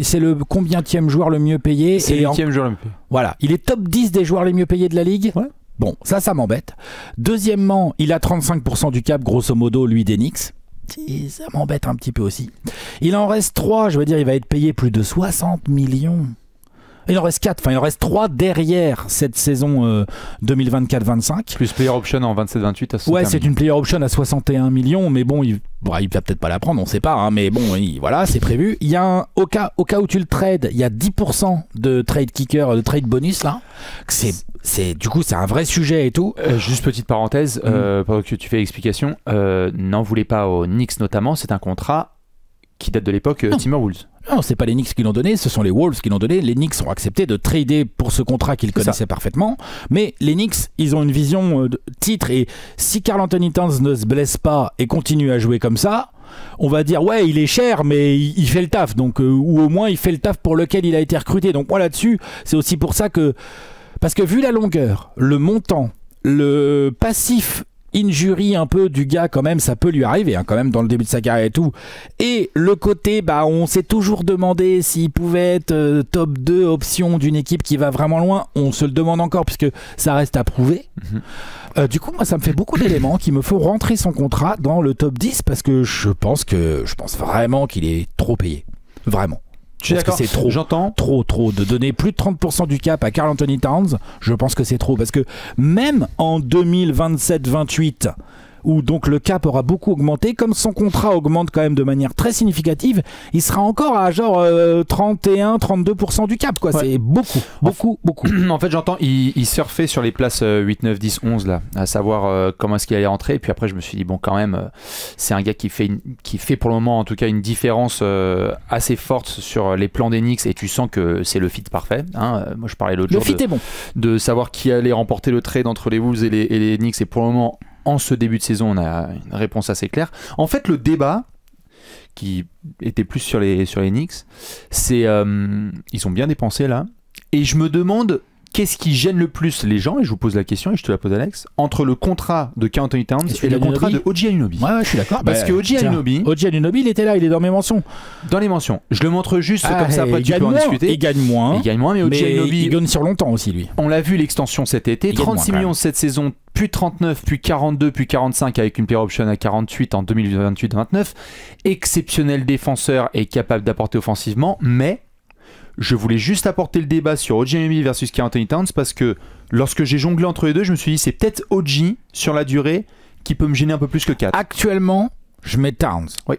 c'est le combienième joueur le mieux payé. C'est le 8e joueur le mieux payé. Voilà, il est top 10 des joueurs les mieux payés de la ligue. Ouais. Bon, ça m'embête. Deuxièmement, il a 35% du cap, grosso modo, lui des Knicks. Ça m'embête un petit peu aussi. Il en reste 3, je veux dire, il va être payé plus de 60 millions. Il en reste 4, il en reste 3 derrière cette saison 2024-25. Plus player option en 27-28 à 61. Ouais, c'est une player option à 61 millions, mais bon, il va peut-être pas la prendre, on sait pas, mais bon, voilà, c'est prévu. Il y a au cas où tu le trades, il y a 10% de trade kicker, de trade bonus là. Du coup, c'est un vrai sujet et tout. Juste petite parenthèse, pendant que tu fais l'explication, n'en voulez pas aux Knicks notamment, c'est un contrat qui date de l'époque Timberwolves. Non, c'est pas les Knicks qui l'ont donné, ce sont les Wolves qui l'ont donné. Les Knicks ont accepté de trader pour ce contrat qu'ils connaissaient parfaitement. Mais les Knicks, ils ont une vision de titre. Et si Karl Anthony Towns ne se blesse pas et continue à jouer comme ça, on va dire ouais, il est cher, mais il fait le taf. Donc, ou au moins, il fait le taf pour lequel il a été recruté. Donc moi là-dessus, c'est aussi pour ça que... Parce que vu la longueur, le montant, le passif injury un peu du gars quand même, ça peut lui arriver quand même dans le début de sa carrière et tout, et le côté on s'est toujours demandé s'il pouvait être top 2 option d'une équipe qui va vraiment loin, on se le demande encore puisque ça reste à prouver. Du coup moi ça me fait beaucoup d'éléments qui me font rentrer son contrat dans le top 10 parce que je pense vraiment qu'il est trop payé, vraiment. Je suis d'accord, c'est trop. J'entends. Trop. De donner plus de 30% du cap à Karl Anthony Towns, je pense que c'est trop. Parce que même en 2027-28, où donc le cap aura beaucoup augmenté, comme son contrat augmente quand même de manière très significative, il sera encore à genre 31-32% du cap, quoi. Ouais. C'est beaucoup. En fait, j'entends, il surfait sur les places 8, 9, 10, 11 là, à savoir comment est-ce qu'il allait rentrer. Et puis après, je me suis dit, bon, quand même, c'est un gars qui fait pour le moment, en tout cas, une différence assez forte sur les plans des Knicks. Et tu sens que c'est le fit parfait. Moi, je parlais l'autre jour de savoir qui allait remporter le trade entre les Wolves et les Knicks. Et pour le moment, en ce début de saison, on a une réponse assez claire. En fait, le débat qui était plus sur les Knicks, c'est ils ont bien dépensé là. Et je me demande qu'est-ce qui gêne le plus les gens, et je vous pose la question et je te la pose Alex, entre le contrat de Karl Anthony Towns et le contrat de OG Anunoby? Ouais, je suis d'accord. Parce que OG Anunoby, il était là, il est dans mes mentions. Dans les mentions, je le montre juste comme ça, après tu peux en discuter. Il gagne moins, mais OG Anunoby, il gagne sur longtemps aussi lui. On l'a vu l'extension cet été, 36 millions cette saison, puis 39, puis 42, puis 45 avec une player option à 48 en 2028-29. Exceptionnel défenseur et capable d'apporter offensivement, mais je voulais juste apporter le débat sur OG Anunoby versus Karl Anthony Towns parce que lorsque j'ai jonglé entre les deux, je me suis dit c'est peut-être OG sur la durée qui peut me gêner un peu plus que 4. Actuellement, je mets Towns. Oui.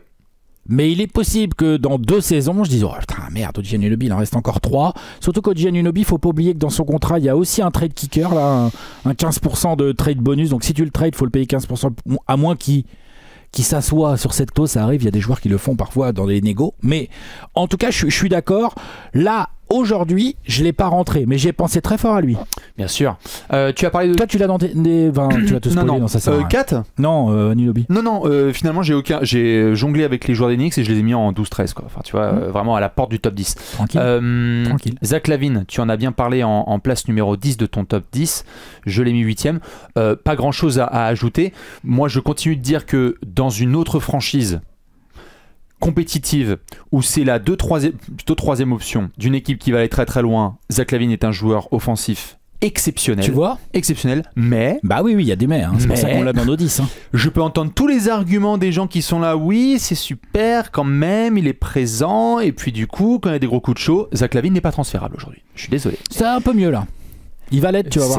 Mais il est possible que dans 2 saisons, je dise oh putain merde, OG Anunoby, il en reste encore 3. Surtout qu'OG Anunoby, il faut pas oublier que dans son contrat, il y a aussi un trade kicker là, un 15% de trade bonus. Donc si tu le trades, il faut le payer 15%, à moins qu'il s'assoit sur cette clause. Ça arrive, il y a des joueurs qui le font parfois dans les négos. Mais en tout cas, je suis d'accord. Là, aujourd'hui, je l'ai pas rentré, mais j'ai pensé très fort à lui. Bien sûr. Tu as parlé de... Toi, tu l'as dans tu vas te spoiler dans sa série. 4 Non, Anunoby. Non, finalement, j'ai jonglé avec les joueurs d'Enix et je les ai mis en 12-13, quoi. Enfin, tu vois, vraiment à la porte du top 10. Tranquille. Zach LaVine, tu en as bien parlé en place numéro 10 de ton top 10. Je l'ai mis 8ème. Pas grand chose à ajouter. Moi, je continue de dire que dans une autre franchise compétitive où c'est la plutôt troisième option d'une équipe qui va aller très très loin, Zach LaVine est un joueur offensif exceptionnel. Tu vois ? Exceptionnel, mais... Bah oui, il y a des mais. C'est pour ça qu'on l'a dans nos 10. Je peux entendre tous les arguments des gens qui sont là. Oui, c'est super quand même, il est présent. Et puis du coup, quand il y a des gros coups de chaud, Zach LaVine n'est pas transférable aujourd'hui. Je suis désolé. C'est un peu mieux là. Il va l'être, tu vas voir.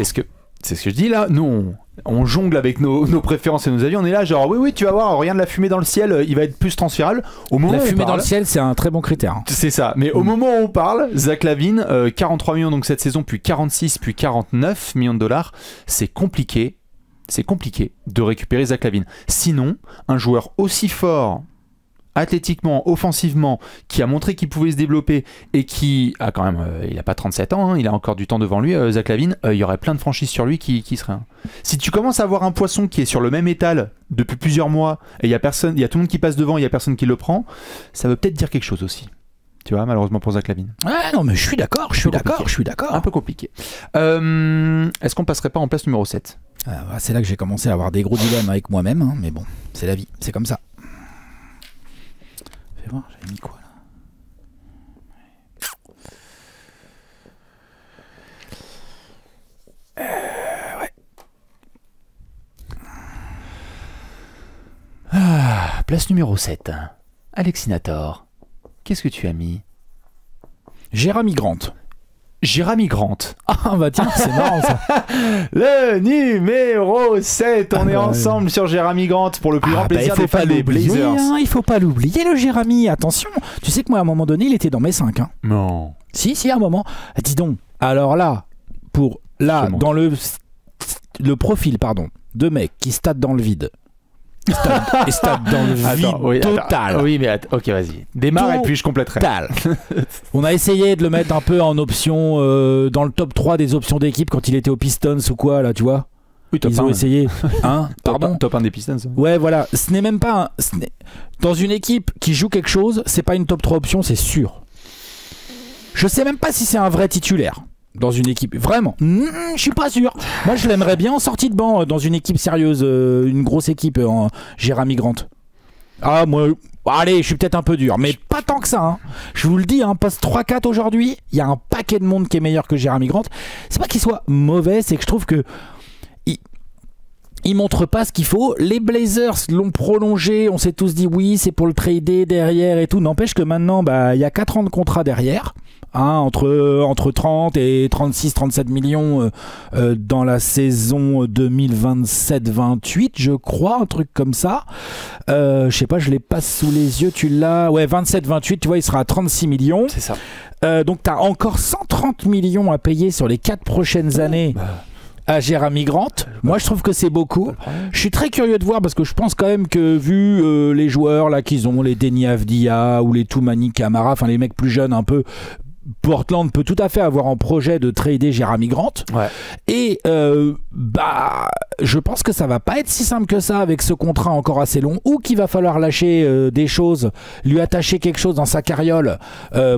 C'est ce que je dis là. Non, on jongle avec nos préférences et nos avis. On est là genre oui, tu vas voir, regarde la fumée dans le ciel, il va être plus transférable. Au moment la où fumée dans le ciel, c'est un très bon critère. C'est ça. Mais au moment où on parle, Zach LaVine, 43 millions donc cette saison, puis 46, puis 49 millions de dollars. C'est compliqué de récupérer Zach LaVine. Sinon, un joueur aussi fort athlétiquement, offensivement, qui a montré qu'il pouvait se développer et qui a quand même, il a pas 37 ans, hein, il a encore du temps devant lui, Zach LaVine, il y aurait plein de franchises sur lui qui seraient. Si tu commences à avoir un poisson qui est sur le même étal depuis plusieurs mois et il y a tout le monde qui passe devant, il y a personne qui le prend, ça veut peut-être dire quelque chose aussi. Tu vois, malheureusement pour Zach LaVine. Ouais, non, mais je suis d'accord. Un peu compliqué. Est-ce qu'on passerait pas en place numéro 7 ? C'est là que j'ai commencé à avoir des gros dilemmes avec moi-même, hein, mais bon, c'est la vie, c'est comme ça. Fais voir, j'avais mis quoi là ? Ouais. Place numéro 7. Alexinator. Qu'est-ce que tu as mis ? Jeremy Grant. Ah bah tiens, c'est marrant ça. Le numéro 7, on est ensemble sur Jeremy Grant pour le plus grand plaisir des fans des Blazers. Il faut pas l'oublier le Jeremy, attention. Tu sais que moi à un moment donné, il était dans mes 5. Hein. Non. Si, à un moment. Dis donc, alors là, dans le profil, de mec qui stade dans le vide. Stade dans le vide total. Oui, mais ok, vas-y. Démarre et puis je compléterai. On a essayé de le mettre un peu en option dans le top 3 des options d'équipe quand il était aux Pistons ou quoi, là, tu vois. Oui, ils ont essayé. Hein, pardon. Top 1 des Pistons. Ouais, voilà. Ce n'est même pas dans une équipe qui joue quelque chose, c'est pas une top 3 option, c'est sûr. Je sais même pas si c'est un vrai titulaire. Dans une équipe, vraiment, je suis pas sûr. Moi, je l'aimerais bien en sortie de banc dans une équipe sérieuse, une grosse équipe en Jeremy Grant. Ah, moi, allez, je suis peut-être un peu dur, mais pas tant que ça. Hein. Je vous le dis, poste 3-4 aujourd'hui, il y a un paquet de monde qui est meilleur que Jeremy Grant. C'est pas qu'il soit mauvais, c'est que je trouve que il montre pas ce qu'il faut. Les Blazers l'ont prolongé, on s'est tous dit oui, c'est pour le trader derrière et tout. N'empêche que maintenant, il y a 4 ans de contrat derrière. Entre 30 et 36-37 millions dans la saison 2027-28, je crois, un truc comme ça. Je sais pas, je l'ai pas sous les yeux, tu l'as. Ouais, 27-28, tu vois, il sera à 36 millions. C'est ça. Donc, tu as encore 130 millions à payer sur les 4 prochaines années. À Jeremy Grant. Moi, je trouve que c'est beaucoup. Je suis très curieux de voir parce que je pense quand même que vu les joueurs là qu'ils ont, les Deni Avdija ou les Toumani Camara, enfin les mecs plus jeunes un peu, Portland peut tout à fait avoir en projet de trader Jerami Grant. Ouais. Et je pense que ça va pas être si simple que ça avec ce contrat encore assez long, ou qu'il va falloir lâcher des choses, lui attacher quelque chose dans sa carriole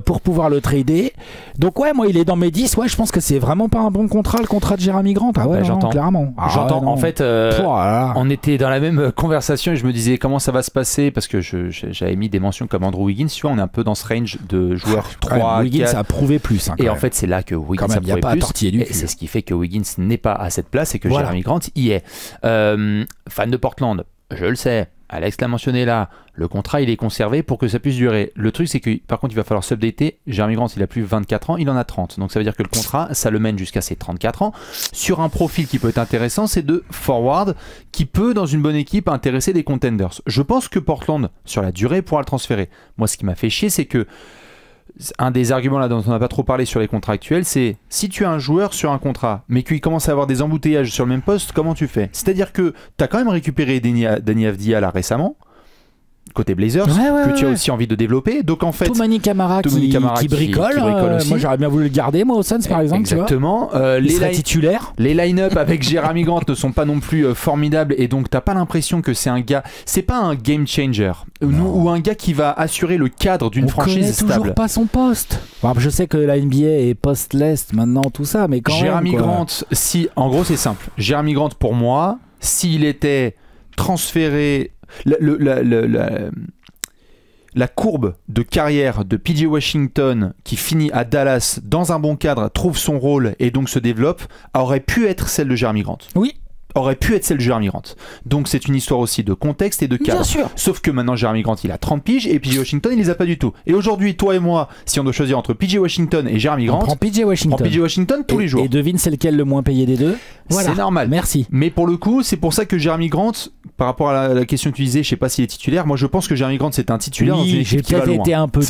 pour pouvoir le trader. Donc ouais, moi il est dans mes 10. Ouais, je pense que c'est vraiment pas un bon contrat, le contrat de Jerami Grant. Ah ouais, non, j'entends. clairement. J'entends. Ouais, En fait, on était dans la même conversation et je me disais comment ça va se passer parce que j'avais mis des mentions comme Andrew Wiggins. Tu vois, on est un peu dans ce range de joueurs 3, Wiggins 4. a prouvé plus. Hein, Et même. en fait, c'est là que Wiggins même, a prouvé pas plus. à tortiller du Et cul. c'est ce qui fait que Wiggins n'est pas à cette place et que Voilà. Jerami Grant y est. Fan de Portland, je le sais. Alex l'a mentionné là, le contrat il est conservé pour que ça puisse durer. Le truc c'est que par contre il va falloir s'updater. Jerami Grant il a plus 24 ans, il en a 30. Donc ça veut dire que le contrat ça le mène jusqu'à ses 34 ans. Sur un profil qui peut être intéressant, c'est de forward qui peut dans une bonne équipe intéresser des contenders. Je pense que Portland sur la durée pourra le transférer. Moi ce qui m'a fait chier c'est que un des arguments là dont on n'a pas trop parlé sur les contrats actuels, c'est si tu as un joueur sur un contrat, mais qu'il commence à avoir des embouteillages sur le même poste, comment tu fais? C'est-à-dire que tu as quand même récupéré Deni Avdija là récemment, côté Blazers, que tu as aussi envie de développer. Donc en fait, Toumani Camara qui bricole. Aussi. Moi j'aurais bien voulu le garder, moi, au Suns par exemple. Exactement. Les titulaires. Les line-up avec Jerami Grant ne sont pas non plus formidables et donc t'as pas l'impression que c'est un gars. C'est pas un game changer ou un gars qui va assurer le cadre d'une franchise stable. On connaît toujours pas son poste. Bon, je sais que la NBA est post-lest maintenant, tout ça, mais quand Jerami même. Grant, si en gros c'est simple. Jerami Grant pour moi, s'il était transféré. La courbe de carrière de PJ Washington qui finit à Dallas dans un bon cadre, trouve son rôle et donc se développe, aurait pu être celle de Jerami Grant. Oui. Aurait pu être celle de Jerami Grant. Donc c'est une histoire aussi de contexte et de cadre. Bien sûr. Sauf que maintenant Jerami Grant il a 30 piges et PJ Washington il les a pas du tout. Et aujourd'hui toi et moi, si on doit choisir entre PJ Washington et Jerami Grant, on prend PJ Washington. tous les jours. Et devine c'est lequel le moins payé des deux. Voilà. C'est normal. Merci. Mais pour le coup, c'est pour ça que Jerami Grant, par rapport à la question que tu disais, je sais pas s'il est titulaire. Moi, je pense que Jerami Grant c'est un titulaire dans une équipe qui va loin. Été un peu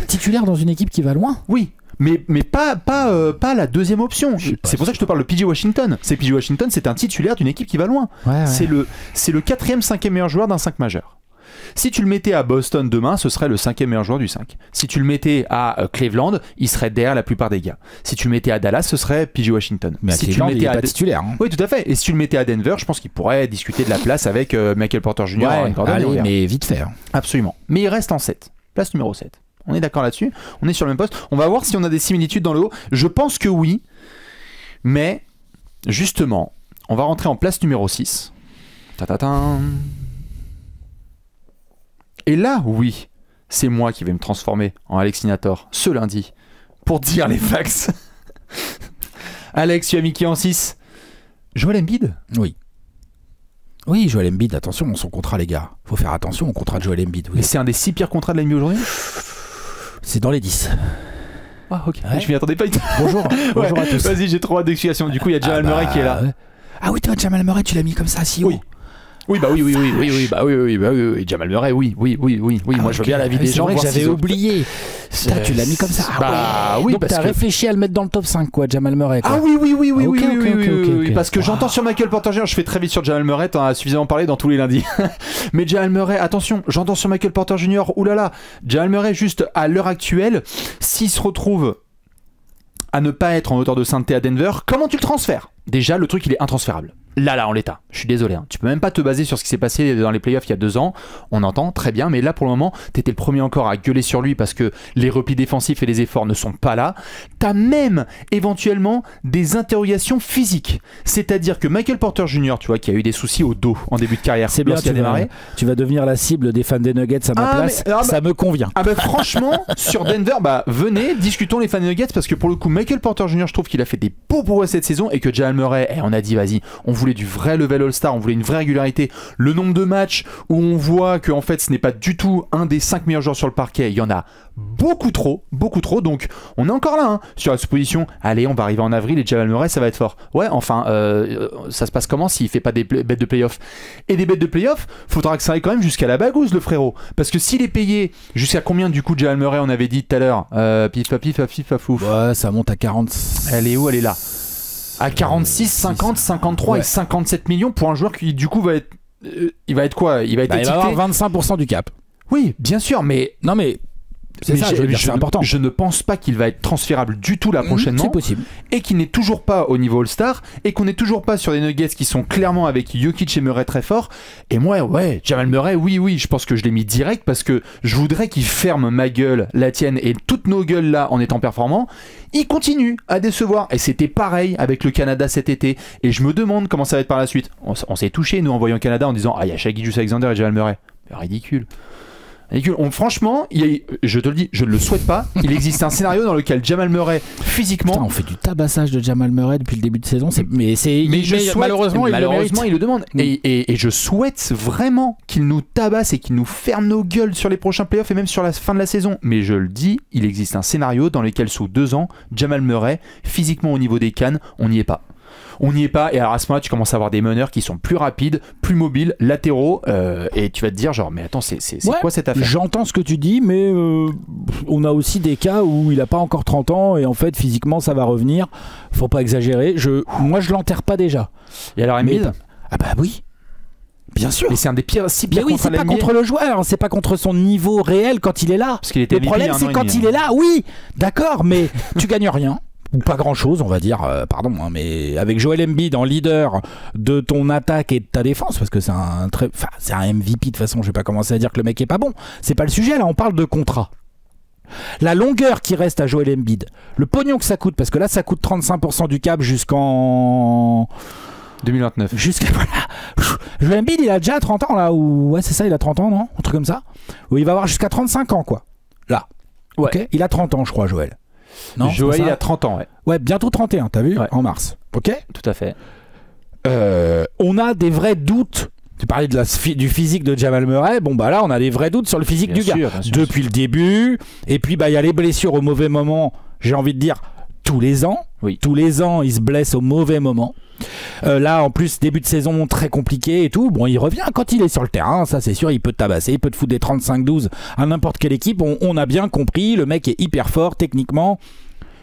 titulaire dans une équipe qui va loin. Oui. Mais pas la deuxième option. C'est pour ça que je te parle de PJ Washington. C'est PJ Washington, c'est un titulaire d'une équipe qui va loin. Ouais. C'est le 4e, 5e meilleur joueur d'un 5 majeur. Si tu le mettais à Boston demain, ce serait le 5e meilleur joueur du 5. Si tu le mettais à Cleveland, il serait derrière la plupart des gars. Si tu le mettais à Dallas, ce serait PJ Washington. Mais à si Cleveland, tu le mettais il est pas titulaire. Hein. Oui, tout à fait. Et si tu le mettais à Denver, je pense qu'il pourrait discuter de la place avec Michael Porter Jr. Allez, mais vite fait. Hein. Absolument. Mais il reste en 7. Place numéro 7. On est d'accord là-dessus. On est sur le même poste. On va voir si on a des similitudes dans le haut. Je pense que oui. Mais, justement, on va rentrer en place numéro 6. Et là, oui, c'est moi qui vais me transformer en Alexinator ce lundi pour dire les facts. Alex, tu as mis qui en 6? Joel Embiid? Oui. Oui, Joel Embiid, attention, son contrat, les gars. Faut faire attention au contrat de Joel Embiid. Mais c'est un des 6 pires contrats de la NBA aujourd'hui? C'est dans les 10. Ah, ok. Ouais. Je m'y attendais pas. Bonjour à tous. Vas-y, j'ai trop hâte d'explications. Du coup, il y a Jamal Murray qui est là. Ah oui, toi, Jamal Murray, tu l'as mis comme ça, si haut. Oui. Oui, Jamal Murray, oui. Moi, je veux bien la vie des gens. C'est vrai que j'avais oublié. Tu l'as mis comme ça. Oui, donc t'as réfléchi à le mettre dans le top 5, quoi, Jamal Murray. Quoi. Ah oui, Ok. parce que j'entends sur Michael Porter Jr., je fais très vite sur Jamal Murray, t'en as suffisamment parlé dans tous les lundis. Mais Jamal Murray, attention, j'entends sur Michael Porter Jr., oulala, Jamal Murray, juste à l'heure actuelle, s'il se retrouve à ne pas être en hauteur de sainteté à Denver, comment tu le transfères? Déjà, le truc, il est intransférable. Là, en l'état. Je suis désolé. Hein. Tu peux même pas te baser sur ce qui s'est passé dans les playoffs il y a 2 ans. On entend très bien, mais là, pour le moment, t'étais le premier encore à gueuler sur lui parce que les replis défensifs et les efforts ne sont pas là. T'as même éventuellement des interrogations physiques. C'est-à-dire que Michael Porter Jr., tu vois, qui a eu des soucis au dos en début de carrière, c'est bien, tu vas devenir la cible des fans des Nuggets à ma place. Ça me convient. Ah bah franchement, sur Denver, venez, discutons les fans des Nuggets parce que pour le coup, Michael Porter Jr., je trouve qu'il a fait des beaux prouesses cette saison et que Jamal Murray, on a dit, vas-y, on voulait du vrai level All-Star, on voulait une vraie régularité. Le nombre de matchs où on voit que en fait ce n'est pas du tout un des 5 meilleurs joueurs sur le parquet, il y en a beaucoup trop, donc on est encore là sur la supposition, allez, on va arriver en avril et Jamal Murray ça va être fort. Ouais, enfin, ça se passe comment s'il fait pas des bêtes de playoff? Et des bêtes de playoff, faudra que ça aille quand même jusqu'à la bagouze, le frérot, parce que s'il est payé jusqu'à combien du coup Jamal Murray, on avait dit tout à l'heure, pif pafouf. Ouais, ça monte à 40. Elle est où? Elle est là. À 46, 50, 53 et 57 millions pour un joueur qui du coup va être... il va être quoi? Il va être étiqueté... Il va avoir 25% du cap. Oui, bien sûr, mais... Non mais... C'est ça, je veux dire, c'est important. Je ne pense pas qu'il va être transférable du tout là prochainement. C'est possible. Et qu'il n'est toujours pas au niveau All-Star. Et qu'on n'est toujours pas sur des Nuggets qui sont clairement avec Jokic et Murray très forts. Et moi, ouais, Jamal Murray, oui, je pense que je l'ai mis direct parce que je voudrais qu'il ferme ma gueule, la tienne et toutes nos gueules là en étant performant. Il continue à décevoir. Et c'était pareil avec le Canada cet été. Et je me demande comment ça va être par la suite. On s'est touché, nous, en voyant Canada en disant, ah, il y a Shai Gilgeous-Alexander et Jamal Murray. Ridicule. Franchement, je te le dis, je ne le souhaite pas. Il existe un scénario dans lequel Jamal Murray, physiquement. Putain, on fait du tabassage de Jamal Murray depuis le début de saison. Malheureusement, il le demande. Et je souhaite vraiment qu'il nous tabasse et qu'il nous ferme nos gueules sur les prochains playoffs et même sur la fin de la saison. Mais je le dis, il existe un scénario dans lequel, sous 2 ans, Jamal Murray, physiquement au niveau des cannes, on n'y est pas. On n'y est pas, et alors à ce moment-là, tu commences à avoir des meneurs qui sont plus rapides, plus mobiles, latéraux, et tu vas te dire, genre, mais attends, c'est quoi cette affaire ? J'entends ce que tu dis, mais on a aussi des cas où il n'a pas encore 30 ans, et en fait, physiquement, ça va revenir. Faut pas exagérer. Moi, je l'enterre pas déjà. Et alors, Embiid ? Ah bah oui. Bien sûr. Mais c'est un des pires, mais oui, c'est pas contre le joueur, c'est pas contre son niveau réel quand il est là. Parce qu'il était le problème, c'est quand il est là, oui, d'accord, mais tu gagnes rien. Ou pas grand chose, on va dire, mais avec Joel Embiid en leader de ton attaque et de ta défense, parce que c'est c'est un MVP de toute façon, je vais pas commencer à dire que le mec est pas bon, c'est pas le sujet, là on parle de contrat. La longueur qui reste à Joel Embiid, le pognon que ça coûte, parce que là ça coûte 35% du cap jusqu'en 2029. Voilà. Joel Embiid il a déjà 30 ans là, ou ouais c'est ça, il a 30 ans, non, un truc comme ça, où il va avoir jusqu'à 35 ans quoi, là. Ouais. Okay, il a 30 ans je crois Joel. Non, Joël il a 30 ans, ouais. Ouais, bientôt 31, t'as vu, ouais. En mars. Ok. Tout à fait. On a des vrais doutes. Tu parlais du physique de Jamal Murray. Bon, bah là, on a des vrais doutes sur le physique du gars. Depuis le début. Et puis, bah, il y a les blessures au mauvais moment. J'ai envie de dire tous les ans. Oui. Tous les ans, il se blesse au mauvais moment. Là, en plus, début de saison très compliqué et tout. Bon, il revient quand il est sur le terrain, ça c'est sûr. Il peut te tabasser, il peut te foutre des 35-12 à n'importe quelle équipe. On a bien compris, le mec est hyper fort techniquement.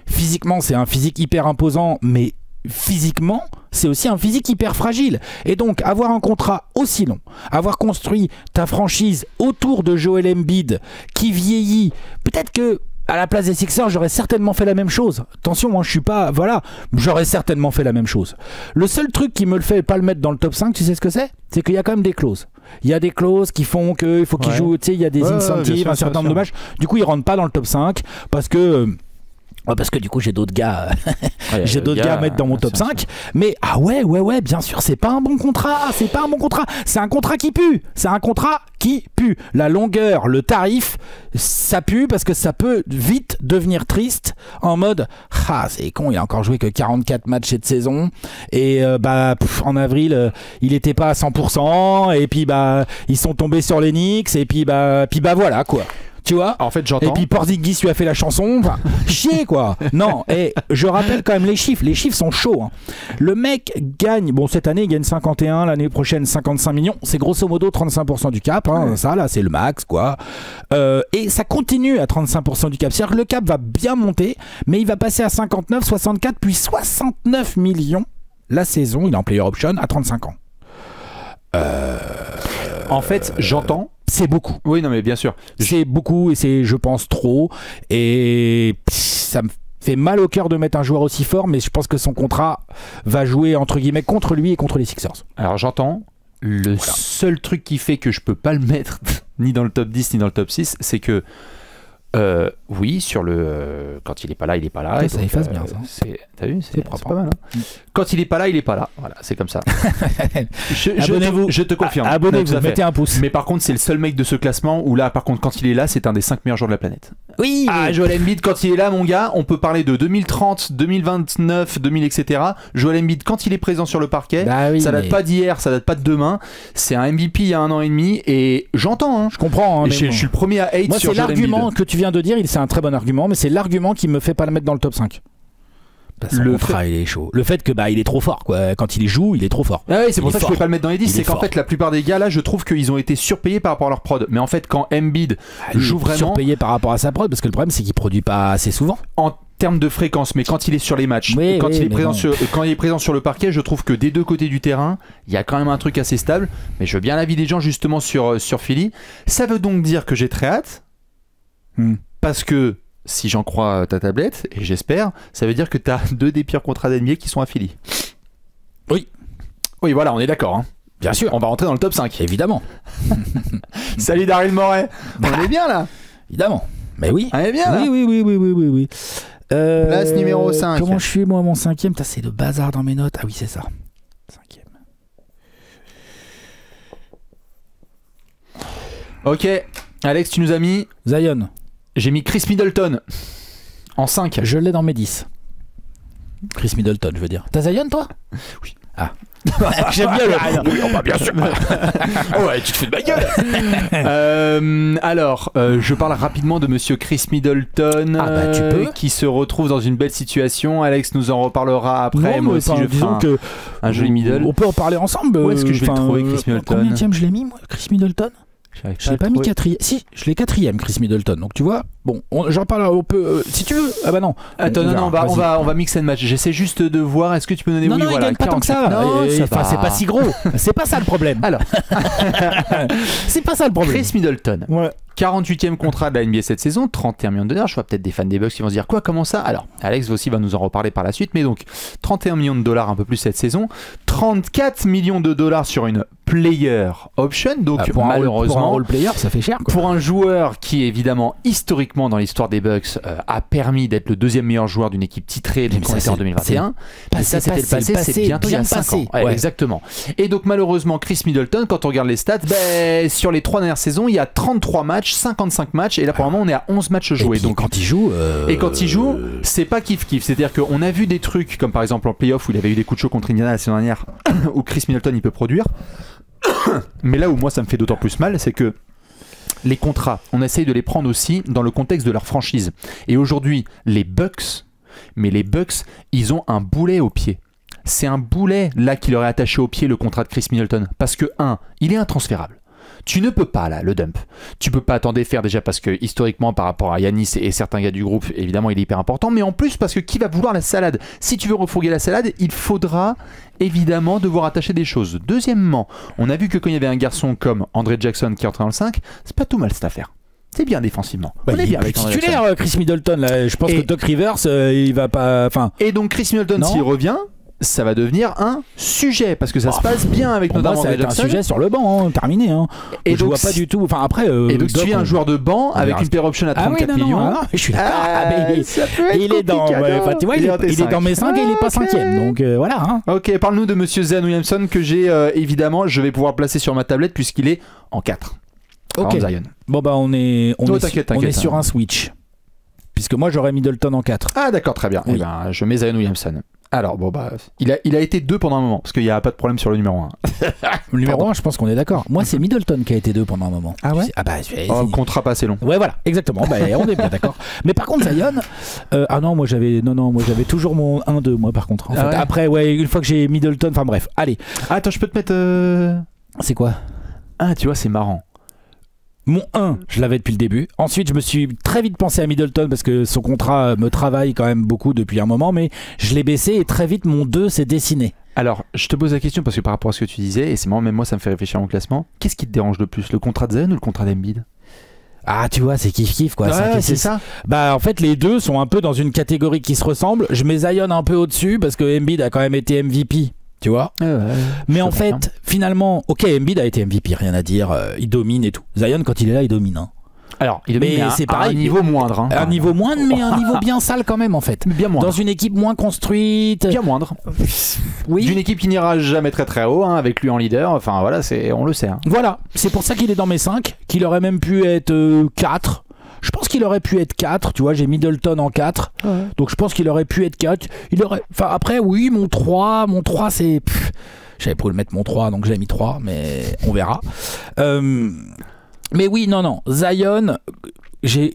Physiquement, c'est un physique hyper imposant, mais physiquement, c'est aussi un physique hyper fragile. Et donc, avoir un contrat aussi long, avoir construit ta franchise autour de Joel Embiid qui vieillit, peut-être que à la place des Sixers, j'aurais certainement fait la même chose. Attention, moi je suis pas... Voilà, j'aurais certainement fait la même chose. Le seul truc qui me le fait pas le mettre dans le top 5, tu sais ce que c'est ? C'est qu'il y a quand même des clauses. Il y a des clauses qui font qu'il faut qu'il joue, tu sais, il y a des incentives, un certain nombre de matchs. Du coup, il rentre pas dans le top 5 parce que du coup j'ai d'autres gars à mettre dans mon top 5. Mais ouais, bien sûr, c'est pas un bon contrat, c'est un contrat qui pue. La longueur, le tarif, ça pue parce que ça peut vite devenir triste en mode c'est con, il a encore joué que 44 matchs cette saison et en avril il était pas à 100% et puis ils sont tombés sur les Knicks et puis voilà quoi. Tu vois ? En fait, j'entends. Et puis Porzingis lui a fait la chanson. Enfin, chier quoi. Non, et je rappelle quand même les chiffres. Les chiffres sont chauds. Hein. Le mec gagne. Bon, cette année, il gagne 51. L'année prochaine, 55 millions. C'est grosso modo 35% du cap. Hein. Ça, là, c'est le max, quoi. Et ça continue à 35% du cap. C'est-à-dire que le cap va bien monter, mais il va passer à 59, 64, puis 69 millions la saison. Il est en player option à 35 ans. En fait, j'entends. C'est beaucoup. Oui, non, mais bien sûr. C'est beaucoup et c'est, je pense, trop. Et ça me fait mal au cœur de mettre un joueur aussi fort, mais je pense que son contrat va jouer, entre guillemets, contre lui et contre les Sixers. Alors, j'entends. Le seul truc qui fait que je peux pas le mettre ni dans le top 10 ni dans le top 6, c'est que oui, sur le quand il est pas là, il est pas là. Ça efface bien ça. T'as vu, c'est pas mal. Hein. Quand il est pas là, il est pas là. Voilà, c'est comme ça. Abonnez-vous. Je te confirme. Abonnez-vous, mettez un pouce. Mais par contre, c'est le seul mec de ce classement où là, par contre, quand il est là, c'est un des 5 meilleurs joueurs de la planète. Oui. Joel Embiid, quand il est là, mon gars, on peut parler de 2030, 2029, 2000, etc. Joel Embiid, quand il est présent sur le parquet, ça date pas d'hier, ça date pas de demain. C'est un MVP il y a 1 an et demi et j'entends. Hein. Je comprends. Et je suis le premier à hate moi, sur Joel Embiid. C'est l'argument que tu viens de dire, c'est un très bon argument, mais c'est l'argument qui me fait pas le mettre dans le top 5. Le contrat, il est chaud. Le fait que il est trop fort quoi. Quand il joue, il est trop fort. Ah oui, c'est pour ça que je pouvais pas le mettre dans les 10. C'est qu'en fait, la plupart des gars là, je trouve qu'ils ont été surpayés par rapport à leur prod. Mais en fait, quand Embiid joue vraiment surpayé par rapport à sa prod, parce que le problème c'est qu'il produit pas assez souvent. En termes de fréquence, mais quand il est sur les matchs, quand il est présent sur le parquet, je trouve que des deux côtés du terrain, il y a quand même un truc assez stable. Mais je veux bien l'avis des gens justement sur Philly. Ça veut donc dire que j'ai très hâte. Parce que, si j'en crois ta tablette, et j'espère, ça veut dire que tu as 2 des pires contrats d'NBA qui sont à Philly. Oui. Oui, voilà, on est d'accord. Hein. Bien sûr. On va rentrer dans le top 5. Évidemment. Salut Daryl Morey. On est bien là. Évidemment. Mais oui. On est bien là. Oui. Place numéro 5. Comment je suis moi mon 5e? C'est le bazar dans mes notes. Ah oui, c'est ça. 5e. Ok. Alex, tu nous as mis... Zion. J'ai mis Chris Middleton en 5. Je l'ai dans mes 10. Chris Middleton, je veux dire. T'as Zion, toi? Oui. Ah. J'aime bien le... Oui, bien sûr. Ouais, tu te fous de ma gueule. Alors, je parle rapidement de monsieur Chris Middleton, tu peux. qui se retrouve dans une belle situation. Alex nous en reparlera après. Non, moi mais aussi, enfin, je ferai un joli middle. On peut en parler ensemble. Où est-ce que je vais le trouver, Chris Middleton? Combien je l'ai mis, moi, Chris Middleton? Je l'ai pas mis 4e. Si, je l'ai 4e, Chris Middleton. Donc tu vois, bon, j'en parle un peu. Si tu veux. Ah bah non. Attends, non, on va mix and match. J'essaie juste de voir. Est-ce que tu peux donner non, oui, non, voilà, il gagne pas tant que ça. Non, c'est pas si gros. C'est pas ça le problème. Alors, c'est pas ça le problème. Chris Middleton. Ouais. 48e contrat de la NBA cette saison, 31 millions de dollars. Je vois peut-être des fans des Bucks qui vont se dire quoi, comment ça? Alors, Alex aussi va nous en reparler par la suite, mais donc 31 millions de dollars un peu plus cette saison, 34 millions de dollars sur une player option, donc pour malheureusement un role player, ça fait cher, quoi. Pour un joueur qui évidemment historiquement dans l'histoire des Bucks a permis d'être le 2e meilleur joueur d'une équipe titrée, donc on était en 2021. Ça c'était le passé, c'est bientôt il y a 5 ans. Ouais. Exactement. Et donc malheureusement Chris Middleton, quand on regarde les stats, sur les 3 dernières saisons, il y a 33 matchs, 55 matchs, et là pour le moment on est à 11 matchs joués. Et puis, donc quand il joue, c'est pas kiff-kiff. C'est-à-dire qu'on a vu des trucs comme par exemple en playoff où il avait eu des coups de chaud contre Indiana la saison dernière, où Chris Middleton il peut produire. Mais là où moi ça me fait d'autant plus mal, c'est que les contrats, on essaye de les prendre aussi dans le contexte de leur franchise. Et aujourd'hui, les Bucks, ils ont un boulet au pied. C'est un boulet là qui leur est attaché au pied, le contrat de Chris Middleton. Parce que, il est intransférable. Tu ne peux pas là le dump. Tu peux pas t'en défaire déjà parce que historiquement par rapport à Giannis et certains gars du groupe, évidemment il est hyper important, mais en plus parce que qui va vouloir la salade? Si tu veux refourguer la salade, il faudra évidemment devoir attacher des choses. Deuxièmement, on a vu que quand il y avait un garçon comme André Jackson qui entrait dans le 5, c'est pas tout mal cette affaire. C'est bien défensivement. On est bien avec titulaire Chris Middleton là. Je pense que Doc Rivers il va pas. Et donc Chris Middleton s'il revient, ça va devenir un sujet parce que ça se passe bien avec notamment André Jackson. Ça va être un sujet sur le banc, terminé. Et je donc, vois pas du tout. Enfin après. Et donc tu es un joueur de banc avec une player option à 34 millions. Je suis d'accord. Il est dans. Tu vois, il est dans mes 5 et il est pas 5e. Donc voilà. Ok, parle-nous de Monsieur Zion Williamson que j'ai évidemment, je vais pouvoir placer sur ma tablette puisqu'il est en 4. Ok. Bon bah on est sur un switch. Puisque moi j'aurais Middleton en 4. Ah d'accord, très bien. Oui. Eh ben, je mets Zion Williamson. Alors bon bah il a été 2 pendant un moment parce qu'il n'y a pas de problème sur le numéro 1. Le numéro 1 je pense qu'on est d'accord. Moi c'est Middleton qui a été 2 pendant un moment. Ah ouais? Contrat pas assez long. Ouais voilà, exactement. On est bien d'accord. Mais par contre Zion moi j'avais toujours mon 1-2 moi par contre. En fait. Après une fois que j'ai Middleton, enfin bref, allez. Attends, je peux te mettre C'est quoi? Ah tu vois c'est marrant. Mon 1, je l'avais depuis le début. Ensuite, je me suis très vite pensé à Middleton parce que son contrat me travaille quand même beaucoup depuis un moment, mais je l'ai baissé et très vite mon 2 s'est dessiné. Alors, je te pose la question parce que par rapport à ce que tu disais, et c'est marrant, même moi ça me fait réfléchir à mon classement, qu'est-ce qui te dérange le plus, le contrat de Zion ou le contrat d'Embiid? Ah, tu vois, c'est kiff-kiff quoi. Ouais, c'est ça. Bah, en fait, les deux sont un peu dans une catégorie qui se ressemble. Je mets Zion un peu au-dessus parce que Embiid a quand même été MVP. Tu vois, mais en fait, finalement, ok, Embiid a été MVP, rien à dire, il domine et tout. Zion, quand il est là, il domine. Alors, il domine, mais c'est pareil, un niveau moindre. Un niveau moindre, mais un niveau bien sale quand même, en fait. Bien moindre. Dans une équipe moins construite. Bien moindre. Oui. D'une équipe qui n'ira jamais très très haut, avec lui en leader. Enfin voilà, on le sait. Voilà, c'est pour ça qu'il est dans mes 5, qu'il aurait même pu être 4. Je pense qu'il aurait pu être 4, tu vois, j'ai Middleton en 4. Ouais. Donc je pense qu'il aurait pu être 4. Après, oui, mon 3 c'est... J'avais pour le mettre mon 3, donc j'ai mis 3, mais on verra. Mais oui, non, Zion, il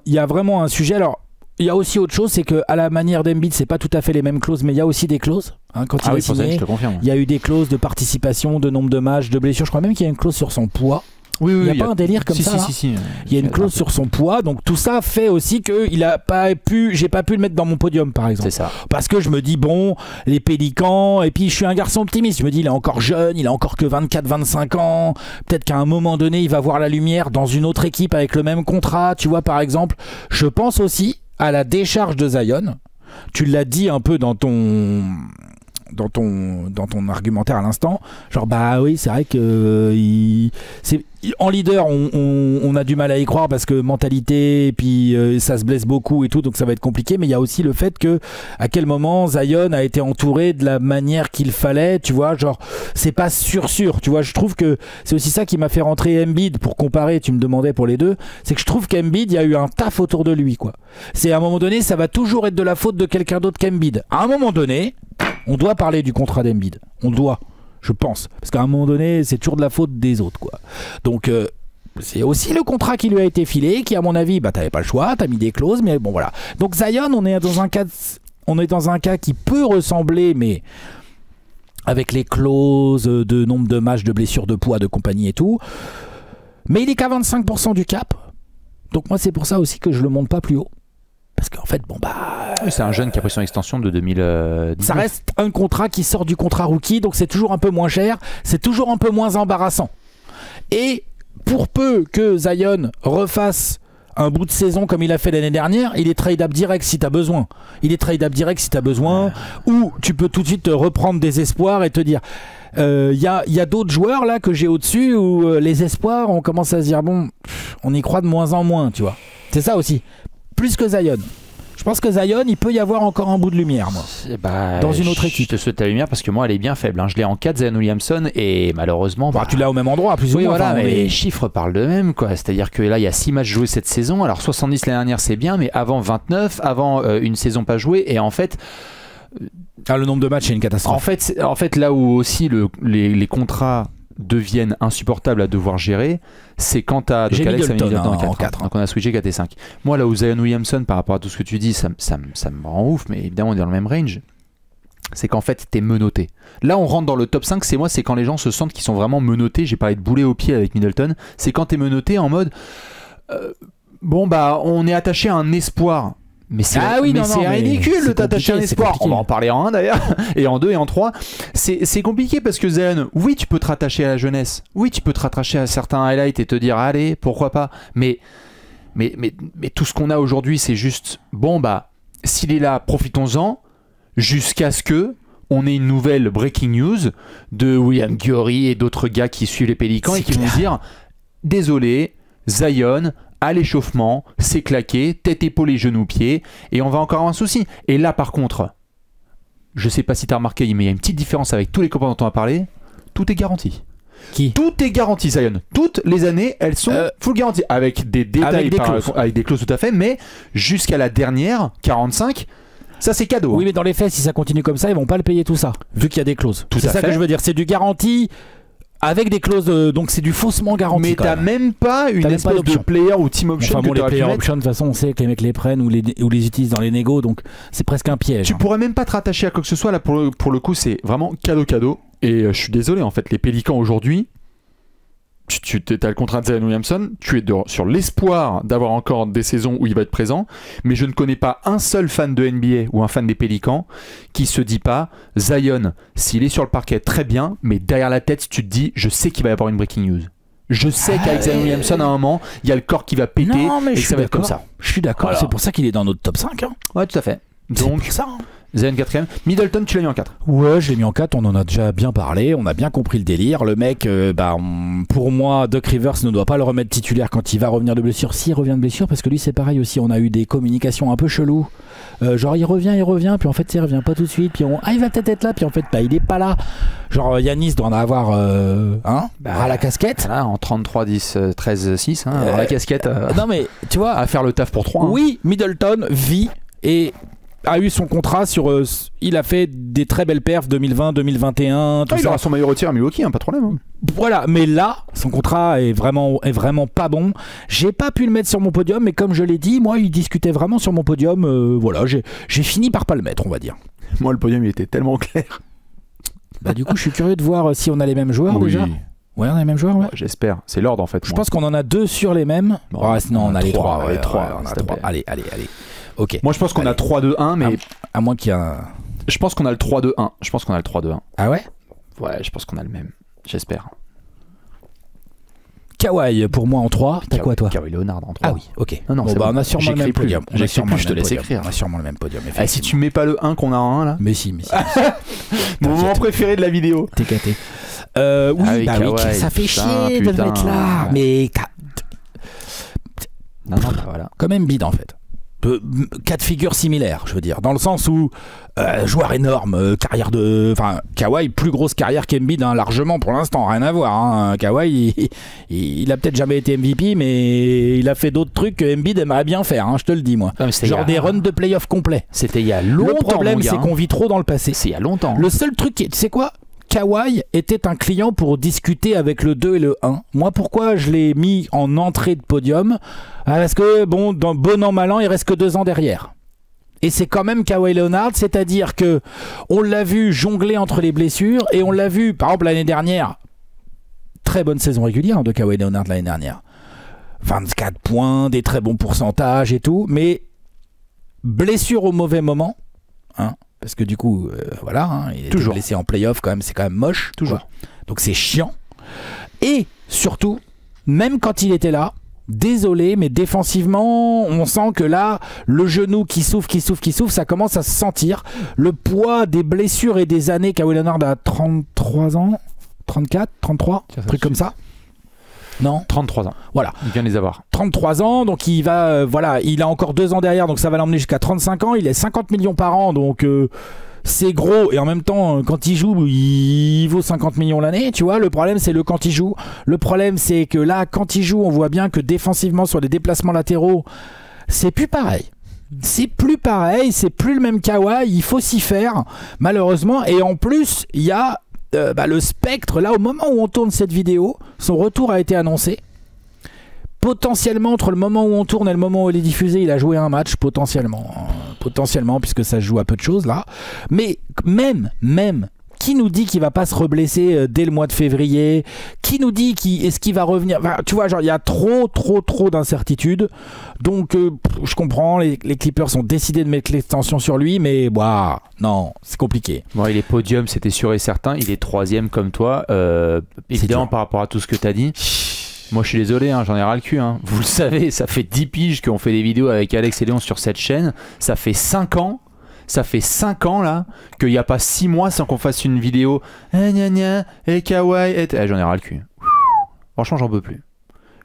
y a vraiment un sujet. Alors, il y a aussi autre chose, c'est que à la manière d'Embiid, c'est pas tout à fait les mêmes clauses, mais il y a aussi des clauses. Hein, quand il est signé, je te confirme. il y a eu des clauses de participation, de nombre de matchs, de blessures. Je crois même qu'il y a une clause sur son poids. Oui, il n'y a pas un délire comme ça. Si. Il y a une clause sur son poids, donc tout ça fait aussi que j'ai pas pu le mettre dans mon podium, par exemple. C'est ça. Parce que je me dis bon, les Pélicans, et puis je suis un garçon optimiste. Je me dis il est encore jeune, il a encore que 24-25 ans. Peut-être qu'à un moment donné, il va voir la lumière dans une autre équipe avec le même contrat. Tu vois, par exemple, je pense aussi à la décharge de Zion. Tu l'as dit un peu dans ton argumentaire à l'instant, genre bah oui c'est vrai que en leader on a du mal à y croire parce que mentalité et puis ça se blesse beaucoup et tout, donc ça va être compliqué, mais il y a aussi le fait que à quel moment Zion a été entouré de la manière qu'il fallait, tu vois, genre c'est pas sûr, tu vois. Je trouve que c'est aussi ça qui m'a fait rentrer Embiid pour comparer, tu me demandais pour les deux, c'est que je trouve qu'Embiid, il y a eu un taf autour de lui, quoi. C'est à un moment donné, ça va toujours être de la faute de quelqu'un d'autre qu'Embiid. À un moment donné, on doit parler du contrat d'Embiid. On doit, je pense. Parce qu'à un moment donné, c'est toujours de la faute des autres, quoi. Donc, c'est aussi le contrat qui lui a été filé, qui, à mon avis, bah, t'avais pas le choix, t'as mis des clauses, mais bon, voilà. Donc, Zion, on est dans un cas qui peut ressembler, mais avec les clauses de nombre de matchs, de blessures, de poids, de compagnie et tout. Mais il est qu'à 25% du cap. Donc, moi, c'est pour ça aussi que je le monte pas plus haut. Parce qu'en fait, bon bah... C'est un jeune qui a pris son extension de 2010. Ça reste un contrat qui sort du contrat rookie, donc c'est toujours un peu moins cher, c'est toujours un peu moins embarrassant. Et pour peu que Zion refasse un bout de saison comme il a fait l'année dernière, il est tradable direct si tu as besoin. Ou tu peux tout de suite te reprendre des espoirs et te dire... Il y a d'autres joueurs là que j'ai au-dessus où les espoirs, on commence à se dire, bon, on y croit de moins en moins, tu vois. C'est ça aussi. Plus que Zion. Je pense que Zion, il peut y avoir encore un bout de lumière, moi. Dans une autre équipe. Je te souhaite la lumière parce que moi, elle est bien faible. Hein. Je l'ai en 4, Zion Williamson, et malheureusement... tu l'as au même endroit, plus ou moins. Voilà, mais les chiffres parlent d'eux-mêmes, quoi. C'est-à-dire que là, il y a 6 matchs joués cette saison. Alors, 70 l'année dernière, c'est bien, mais avant 29, avant une saison pas jouée, et en fait... le nombre de matchs, c'est une catastrophe. En fait, là où aussi les contrats deviennent insupportables à devoir gérer, c'est quand t'as Alex Middleton en 4. Donc on a switché 4 et 5. Moi, là où Zion Williamson, par rapport à tout ce que tu dis, ça me rend ouf, mais évidemment on est dans le même range, c'est qu'en fait t'es menotté. Là on rentre dans le top 5, c'est quand les gens se sentent qu'ils sont vraiment menottés. J'ai parlé de boulet au pied avec Middleton, c'est quand t'es menotté en mode bon bah on est attaché à un espoir. Mais c'est ridicule de t'attacher à un espoir. On va en parler en 1 d'ailleurs, et en 2 et en 3. C'est compliqué parce que Zion, oui, tu peux te rattacher à la jeunesse. Oui, tu peux te rattacher à certains highlights et te dire, allez, pourquoi pas. Mais tout ce qu'on a aujourd'hui, c'est juste, bon, bah, s'il est là, profitons-en, jusqu'à ce que on ait une nouvelle breaking news de William Guerry et d'autres gars qui suivent les Pélicans et qui vont dire, désolé, Zion, à l'échauffement, c'est claqué, tête, épaule et genoux, pieds, et on va encore avoir un souci. Et là, par contre, je sais pas si tu as remarqué, mais il y a une petite différence avec tous les copains dont on a parlé, tout est garanti. Tout est garanti, Zion. Toutes les années, elles sont full garanties, avec des détails, avec des clauses tout à fait, mais jusqu'à la dernière, 45, ça c'est cadeau. Oui, mais dans les faits, si ça continue comme ça, ils vont pas le payer tout ça, vu qu'il y a des clauses. C'est ça que je veux dire, c'est du garanti. Avec des clauses, donc c'est du faussement garanti. Mais t'as même pas une espèce de player ou team option. Enfin bon, les player options, de toute façon, on sait que les mecs les prennent ou les utilisent dans les négos, donc c'est presque un piège. Tu pourrais même pas te rattacher à quoi que ce soit. Là, pour le coup, c'est vraiment cadeau. Et je suis désolé, en fait, les Pélicans aujourd'hui, tu as le contrat de Zion Williamson, tu es sur l'espoir d'avoir encore des saisons où il va être présent, mais je ne connais pas un seul fan de NBA ou un fan des Pélicans qui se dit pas Zion, s'il est sur le parquet, très bien, mais derrière la tête, tu te dis, je sais qu'il va y avoir une breaking news. Je sais qu'avec Zion Williamson, à un moment, il y a le corps qui va péter et ça va être comme ça. Je suis d'accord, c'est pour ça qu'il est dans notre top 5. Hein. Ouais, tout à fait. Donc, c'est ça. Zion 4ème. Middleton, tu l'as mis en 4. Ouais, je l'ai mis en 4, on en a déjà bien parlé, on a bien compris le délire. Le mec, pour moi, Doc Rivers ne doit pas le remettre titulaire quand il va revenir de blessure. S'il revient de blessure, parce que lui c'est pareil aussi, on a eu des communications un peu cheloues. Genre il revient, puis en fait il revient pas tout de suite, puis il va peut-être être là, puis en fait il est pas là. Genre Yanis doit en avoir à la casquette. Là, en 33, 10, 13, 6, à la casquette. Non mais tu vois, à faire le taf pour 3. Oui, Middleton vit et a eu son contrat sur. Il a fait des très belles perfs 2020, 2021. Tout il ça. aura son maillot retiré à Milwaukee, pas de problème. Hein. Voilà, mais là, son contrat est vraiment pas bon. J'ai pas pu le mettre sur mon podium, mais comme je l'ai dit, moi, il discutait vraiment sur mon podium. Voilà, j'ai fini par pas le mettre, on va dire. Moi, le podium, il était tellement clair. Bah, du coup, je suis curieux de voir si on a les mêmes joueurs déjà. Ouais, on a les mêmes joueurs, ouais. J'espère. C'est l'ordre en fait. Je pense qu'on en a 2 sur les mêmes. Non, on a les 3. Les 3. On a 3. Allez. Ok. Moi, je pense qu'on a 3-2-1, mais. À moins qu'il y ait un. Je pense qu'on a le 3-2-1. Ah ouais? Ouais, je pense qu'on a le même. J'espère. Kawhi pour moi en 3. T'as quoi toi? Kawhi Leonard en 3. Ah oui, ok. Non, bon, bah, on a sûrement le même podium. Je te laisse écrire. On a sûrement le même podium. Si tu mets pas le 1 qu'on a en 1 là. Mais si. Mon moment préféré de la vidéo. T'es caté. Oui, ça fait chier de le mettre là. Mais. Non, voilà. Comme Embiid en fait. Cas de figure similaire, je veux dire, dans le sens où joueur énorme, carrière de, enfin Kawhi plus grosse carrière qu'Embiid largement pour l'instant, rien à voir. Hein. Kawhi, il a peut-être jamais été MVP, mais il a fait d'autres trucs que Embiid aimerait bien faire. Hein, je te le dis moi. Genre des runs de playoff complets. C'était il y a longtemps. Le problème, c'est qu'on vit trop dans le passé. C'est il y a longtemps. Le seul truc, tu sais quoi? Kawhi était un client pour discuter avec le 2 et le 1. Moi, pourquoi je l'ai mis en entrée de podium? Parce que, bon, bon an, mal an, il reste que 2 ans derrière. Et c'est quand même Kawhi Leonard, c'est-à-dire que on l'a vu jongler entre les blessures et on l'a vu, par exemple, l'année dernière, très bonne saison régulière de Kawhi Leonard l'année dernière. 24 points, des très bons pourcentages et tout, mais blessure au mauvais moment, hein. Parce que du coup, voilà, il est blessé en play-off quand même, c'est quand même moche. Toujours. Quoi. Donc c'est chiant. Et surtout, même quand il était là, désolé, mais défensivement, on sent que là, le genou qui souffre, ça commence à se sentir. Le poids des blessures et des années, Kawhi Leonard a 33 ans, 34, 33, un truc comme ça. Non, 33 ans. Voilà. Il vient de les avoir. 33 ans, donc il va, il a encore 2 ans derrière, donc ça va l'emmener jusqu'à 35 ans. Il est 50 millions par an, donc c'est gros. Et en même temps, quand il joue, il vaut 50 millions l'année, tu vois. Le problème, c'est quand il joue. Le problème, c'est que là, quand il joue, on voit bien que défensivement, sur les déplacements latéraux, c'est plus pareil. C'est plus pareil, c'est plus le même Kawhi. Il faut s'y faire, malheureusement. Et en plus, il y a le spectre, là au moment où on tourne cette vidéo, son retour a été annoncé. Potentiellement, entre le moment où on tourne et le moment où il est diffusé, il a joué un match, potentiellement, puisque ça se joue à peu de choses là. Mais même, qui nous dit qu'il va pas se reblesser dès le mois de février? Qui nous dit est-ce qu'il va revenir? Enfin, tu vois, genre il y a trop d'incertitudes. Donc je comprends, les Clippers ont décidé de mettre l'extension sur lui, mais non, c'est compliqué. Bon, il est podium, c'était sûr et certain. Il est 3e comme toi. Évidemment, par rapport à tout ce que tu as dit. Moi, je suis désolé, j'en ai ras le cul. Vous le savez, ça fait 10 piges qu'on fait des vidéos avec Alex et Léon sur cette chaîne. Ça fait 5 ans. Ça fait 5 ans là qu'il n'y a pas 6 mois sans qu'on fasse une vidéo et Kawhi j'en ai ras le cul. Franchement, j'en peux plus.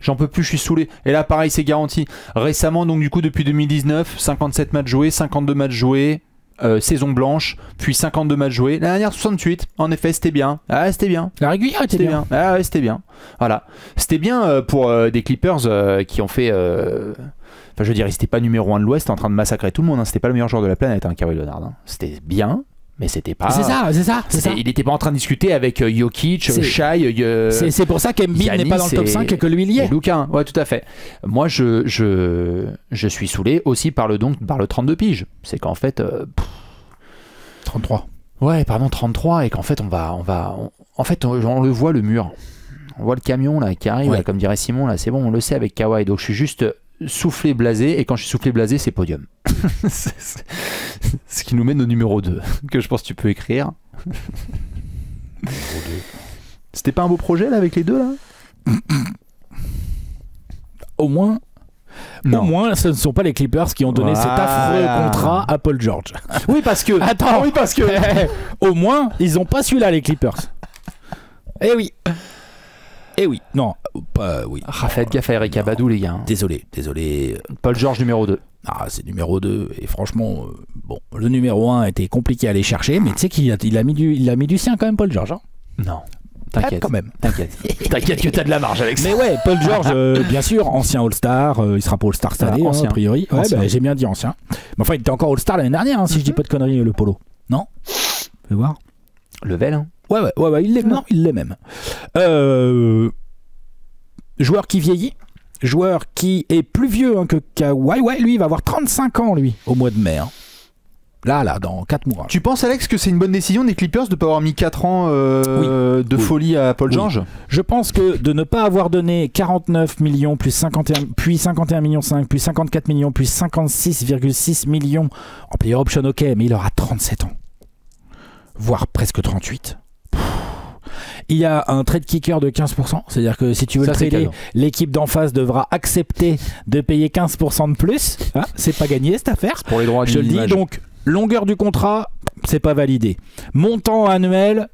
Je suis saoulé. Et là pareil, c'est garanti. Récemment, donc du coup depuis 2019, 57 matchs joués, 52 matchs joués, saison blanche, puis 52 matchs joués. L'année dernière 68. En effet, c'était bien. C'était bien. La régulière était bien. Ouais, c'était bien. Voilà. C'était bien pour des Clippers qui ont fait enfin, je veux dire, il n'était pas numéro 1 de l'Ouest en train de massacrer tout le monde. C'était pas le meilleur joueur de la planète, Kawhi Leonard. C'était bien, mais c'était pas. C'est ça. Il n'était pas en train de discuter avec Jokic, Shai. C'est pour ça qu'Embiid n'est pas dans le top 5 et que lui il y est. Luka, ouais, tout à fait. Moi, je suis saoulé aussi par le 32 piges. C'est qu'en fait. 33. Ouais, pardon, 33, et qu'en fait, on le voit, le mur. On voit le camion là qui arrive, là, comme dirait Simon, là, c'est bon, on le sait avec Kawhi. Donc je suis juste soufflé blasé, et quand je suis soufflé blasé, c'est podium. Ce qui nous mène au numéro 2, que je pense que tu peux écrire. C'était pas un beau projet là avec les deux là? Au moins, ce ne sont pas les Clippers qui ont donné cet affreux contrat à Paul George. Oui, parce que. Attends, oui, parce que. Au moins, ils n'ont pas celui-là, les Clippers. Eh oui. Non, pas oui. Faites gaffe à Eric Abadou, les gars. Désolé. Paul George numéro 2. C'est numéro 2. Et franchement, le numéro 1 était compliqué à aller chercher, mais tu sais qu'il a mis du sien quand même, Paul George. Hein. T'inquiète. Quand même. T'inquiète que t'as de la marge, Alex. Mais ouais, Paul George, bien sûr, ancien All-Star. Il sera pas All-Star cette année, a priori. Ouais, bah, j'ai bien dit ancien. Mais enfin, il était encore All-Star l'année dernière, si je dis pas de conneries, le Polo. Non ? Fais voir. Level, hein. Ouais, il l'est. Non, il l'est même. Joueur qui vieillit. Joueur qui est plus vieux que Kawhi. Ouais, lui, il va avoir 35 ans, lui, au mois de mai. Hein. Là, dans 4 mois. Tu penses, Alex, que c'est une bonne décision des Clippers de ne pas avoir mis 4 ans de folie à Paul George ? Je pense que de ne pas avoir donné 49 millions, plus 51, puis 51 millions 5, puis 54 millions, puis 56,6 millions en player option, ok, mais il aura 37 ans. Voire presque 38. Il y a un trade kicker de 15%, c'est-à-dire que si tu veux le trader, l'équipe d'en face devra accepter de payer 15% de plus. Hein, c'est pas gagné cette affaire. Pour les droits je le dis, donc longueur du contrat, c'est pas validé. Montant annuel,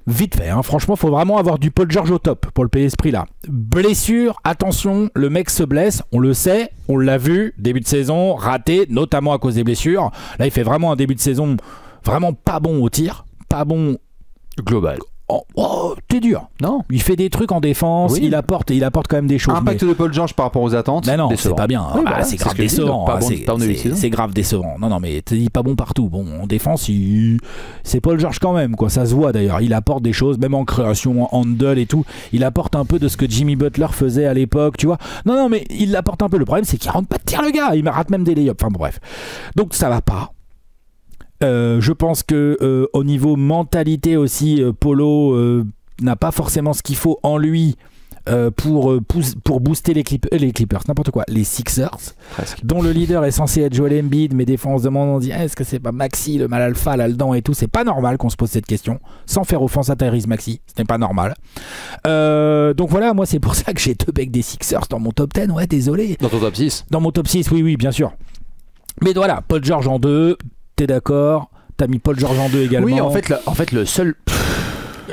vite fait. Hein. Franchement, faut vraiment avoir du Paul George au top pour le payer ce prix-là. Blessure, attention, le mec se blesse, on le sait, on l'a vu, début de saison raté, notamment à cause des blessures. Là, il fait vraiment un début de saison vraiment pas bon au tir, pas bon global. Oh, t'es dur. Non. Il fait des trucs en défense, il apporte quand même des choses. Impact de Paul George par rapport aux attentes. Mais non, c'est pas bien. Oui, voilà, c'est grave décevant. C'est grave décevant. Non, mais t'es pas bon partout. Bon, en défense, c'est Paul George quand même, quoi. Ça se voit d'ailleurs. Il apporte des choses, même en création, en handle et tout. Il apporte un peu de ce que Jimmy Butler faisait à l'époque, tu vois. Non, mais il apporte un peu. Le problème, c'est qu'il rentre pas de tir, le gars. Il rate même des layups. Enfin, bref. Donc, ça va pas. Je pense que au niveau mentalité aussi, Polo n'a pas forcément ce qu'il faut en lui pour booster les Clippers, n'importe quoi, les Sixers, dont le leader est censé être Joel Embiid, mais des fois on se demande, on dit est-ce que c'est pas Maxi, le mal alpha là-dedans et tout. C'est pas normal qu'on se pose cette question sans faire offense à Tyrese Maxey, ce n'est pas normal. Donc voilà, moi c'est pour ça que j'ai 2 becs des Sixers dans mon top 10. Ouais, désolé. Dans ton top 6? Dans mon top 6, oui, bien sûr. Mais voilà, Paul George en 2, t'es d'accord? T'as mis Paul George en 2 également. Oui, en fait le seul...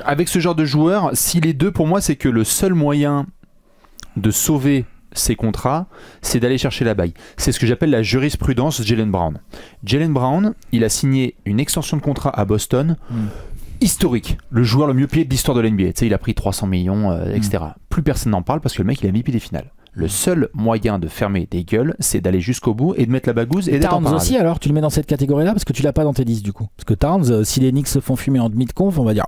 Avec ce genre de joueur, si les deux, pour moi, c'est que le seul moyen de sauver ces contrats, c'est d'aller chercher la bague. C'est ce que j'appelle la jurisprudence Jaylen Brown. Jaylen Brown, il a signé une extension de contrat à Boston, historique. Le joueur le mieux payé de l'histoire de l'NBA. Tu sais, il a pris 300 millions, etc. Plus personne n'en parle parce que le mec, il a MVP des finales. Le seul moyen de fermer des gueules, c'est d'aller jusqu'au bout et de mettre la bagouze et d'être en parade. Towns aussi, alors tu le mets dans cette catégorie-là parce que tu l'as pas dans tes 10 du coup. Parce que Towns, si les Knicks se font fumer en demi de conf, on va dire.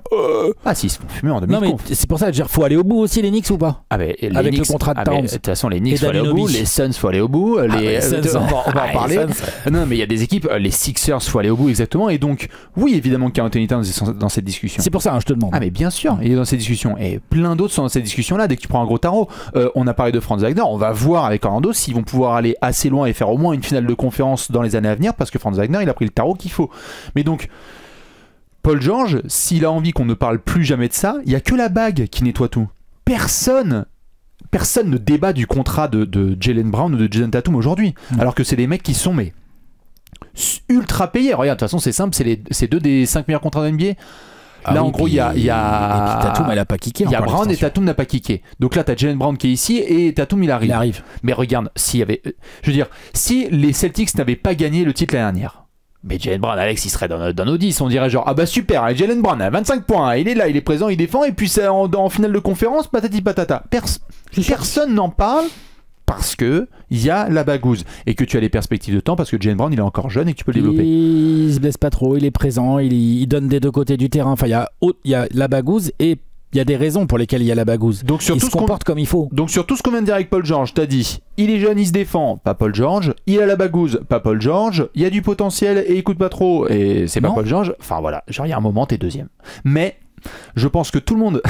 Ah, s'ils se font fumer en demi de conf. Non, mais c'est pour ça, il faut aller au bout aussi, les Knicks ou pas? Avec Knicks, le contrat de Towns. De toute façon, les Knicks, faut aller au bout, les Suns, faut aller au bout. On va en parler. Non, mais il y a des équipes, les Sixers, faut aller au bout, exactement. Et donc, oui, évidemment qu'Anthony Towns est dans cette discussion. C'est pour ça, je te demande. Ah, mais bien sûr, il est dans cette discussion. Et plein d'autres sont dans cette discussion-là. Dès que tu prends un gros tarot, on a parlé de Franz Wagner, on va voir avec Orlando s'ils vont pouvoir aller assez loin et faire au moins une finale de conférence dans les années à venir, parce que Franz Wagner, il a pris le tarot qu'il faut. Mais donc, Paul George, s'il a envie qu'on ne parle plus jamais de ça, il n'y a que la bague qui nettoie tout. Personne ne débat du contrat de Jaylen Brown ou de Jason Tatum aujourd'hui, alors que c'est des mecs qui sont ultra payés. Regarde, de toute façon, c'est simple, c'est 2 des 5 meilleurs contrats de NBA. Là, en gros, il y a. Et puis Tatum, elle a pas kické. Il y a Brown et Tatum n'a pas kické. Donc là, t'as Jaylen Brown qui est ici et Tatum, il arrive. Mais regarde, s'il y avait. Je veux dire, si les Celtics n'avaient pas gagné le titre l'année dernière, mais Jaylen Brown, Alex, il serait dans nos 10. On dirait genre, ah bah super, allez, Jaylen Brown a 25 points, il est là, il est présent, il défend, et puis c'est en finale de conférence, patati patata. Personne n'en parle. Parce que il y a la bagouze et que tu as les perspectives de temps parce que Jaylen Brown il est encore jeune et que tu peux le développer. Il se blesse pas trop, il est présent, il donne des 2 côtés du terrain. Enfin, il y a la bagouze et il y a des raisons pour lesquelles il y a la bagouze. Donc il se comporte comme il faut. Donc sur tout ce qu'on vient de dire avec Paul George, t'as dit il est jeune, il se défend, pas Paul George. Il a la bagouze, pas Paul George. Il y a du potentiel et il écoute pas trop et c'est pas Paul George. Enfin voilà, genre il y a un moment t'es deuxième. Mais je pense que tout le monde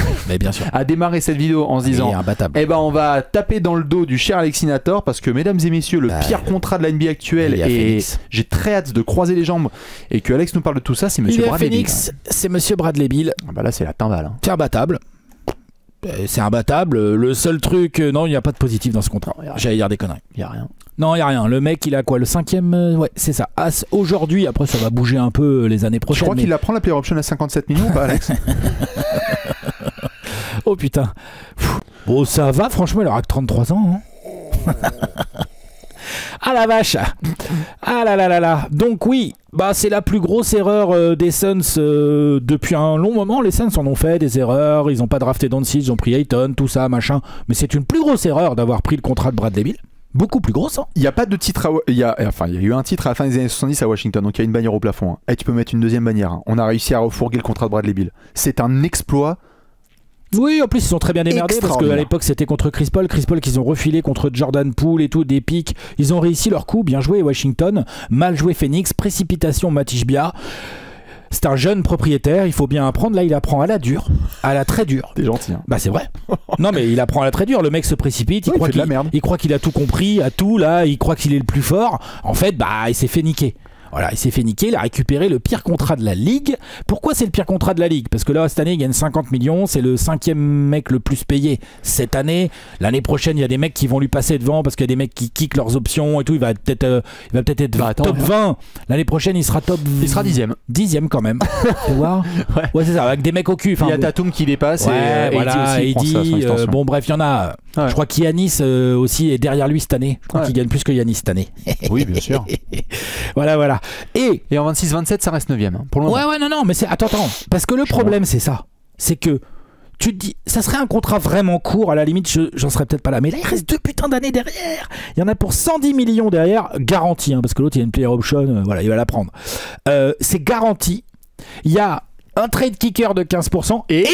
a démarré cette vidéo en se disant eh ben on va taper dans le dos du cher Alexis Nator parce que mesdames et messieurs le pire contrat de la NBA actuelle et j'ai très hâte de croiser les jambes et que Alex nous parle de tout ça. C'est monsieur Bradley Beal. C'est monsieur Bradley Beal. Ah bah là c'est la timbale. C'est imbattable. C'est imbattable. Le seul truc, non, il n'y a pas de positif dans ce contrat. J'allais dire des conneries. Il n'y a rien. Non, il n'y a rien. Le mec, il a quoi? Le 5e? Ouais, c'est ça. Aujourd'hui, après, ça va bouger un peu les années prochaines. Je crois qu'il la prend la player option à 57 millions ou pas, Alex? Oh putain. Bon, ça va, franchement, il aura que 33 ans. Hein. Ah la vache. Ah là là là là. Donc oui, bah c'est la plus grosse erreur des Suns depuis un long moment. Les Suns en ont fait des erreurs. Ils n'ont pas drafté Doncic, ils ont pris Ayton, tout ça, machin. Mais c'est une plus grosse erreur d'avoir pris le contrat de Bradley Beal. Beaucoup plus grosse. Hein. Il n'y a pas de titre. Il y a eu un titre à la fin des années 70 à Washington, donc il y a une bannière au plafond. Hein. Et tu peux mettre une deuxième bannière. Hein. On a réussi à refourguer le contrat de Bradley Beal. C'est un exploit. Oui, en plus ils sont très bien démerdés parce qu'à l'époque c'était contre Chris Paul qu'ils ont refilé contre Jordan Poole et tout, des pics. Ils ont réussi leur coup, bien joué Washington, mal joué Phoenix, précipitation Matisse Bia. C'est un jeune propriétaire, il faut bien apprendre. Là, il apprend à la dure, à la très dure. T'es gentil. Hein. Bah, c'est vrai. Non, mais il apprend à la très dure. Le mec se précipite, il croit qu'il a tout compris, à tout, là, il croit qu'il est le plus fort. En fait, bah, il s'est fait niquer. Voilà, il s'est fait niquer, il a récupéré le pire contrat de la ligue. Pourquoi c'est le pire contrat de la ligue? Parce que là, cette année, il gagne 50 millions, c'est le 5e mec le plus payé cette année. L'année prochaine, il y a des mecs qui vont lui passer devant parce qu'il y a des mecs qui kickent leurs options et tout. Il va peut-être être top 20. L'année prochaine, il sera top. Il sera 10e. 10e quand même. Tu vois? Ouais, c'est ça, avec des mecs au cul. Il y a Tatum qui dépasse et voilà, Eddie. Bon, bref, il y en a. Ouais. Je crois qu'Yanis aussi est derrière lui cette année. Je crois qu'il gagne plus que Yanis cette année. Oui, bien sûr. Voilà. Et en 26-27, ça reste 9e. Hein, pour le moment. Ouais, non, mais c'est. Attends. Parce que le problème, c'est ça. C'est que tu te dis, ça serait un contrat vraiment court, à la limite, j'en serais peut-être pas là. Mais là, il reste 2 putains d'années derrière. Il y en a pour 110 millions derrière, garanti. Hein, parce que l'autre, il y a une player option, voilà, il va la prendre. C'est garanti. Il y a un trade kicker de 15% et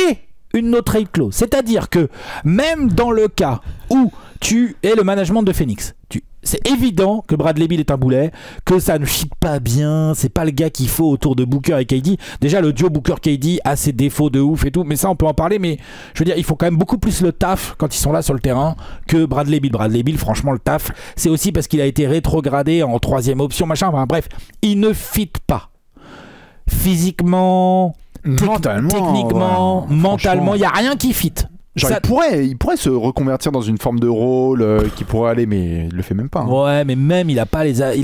une no trade clause. C'est-à-dire que même dans le cas où tu es le management de Phoenix, c'est évident que Bradley Beal est un boulet, que ça ne fit pas bien, c'est pas le gars qu'il faut autour de Booker et KD. Déjà, le duo Booker-KD a ses défauts de ouf et tout, mais ça, on peut en parler. Mais je veux dire, il faut quand même beaucoup plus le taf quand ils sont là sur le terrain que Bradley Beal. Bradley Beal, franchement, le taf, c'est aussi parce qu'il a été rétrogradé en 3e option, machin. Enfin, bref, il ne fit pas. Physiquement, techniquement, mentalement, il n'y a rien qui fit. Genre, il pourrait se reconvertir dans une forme de rôle qui pourrait aller, mais il le fait même pas. Hein. Ouais, mais même il a pas les. Enfin,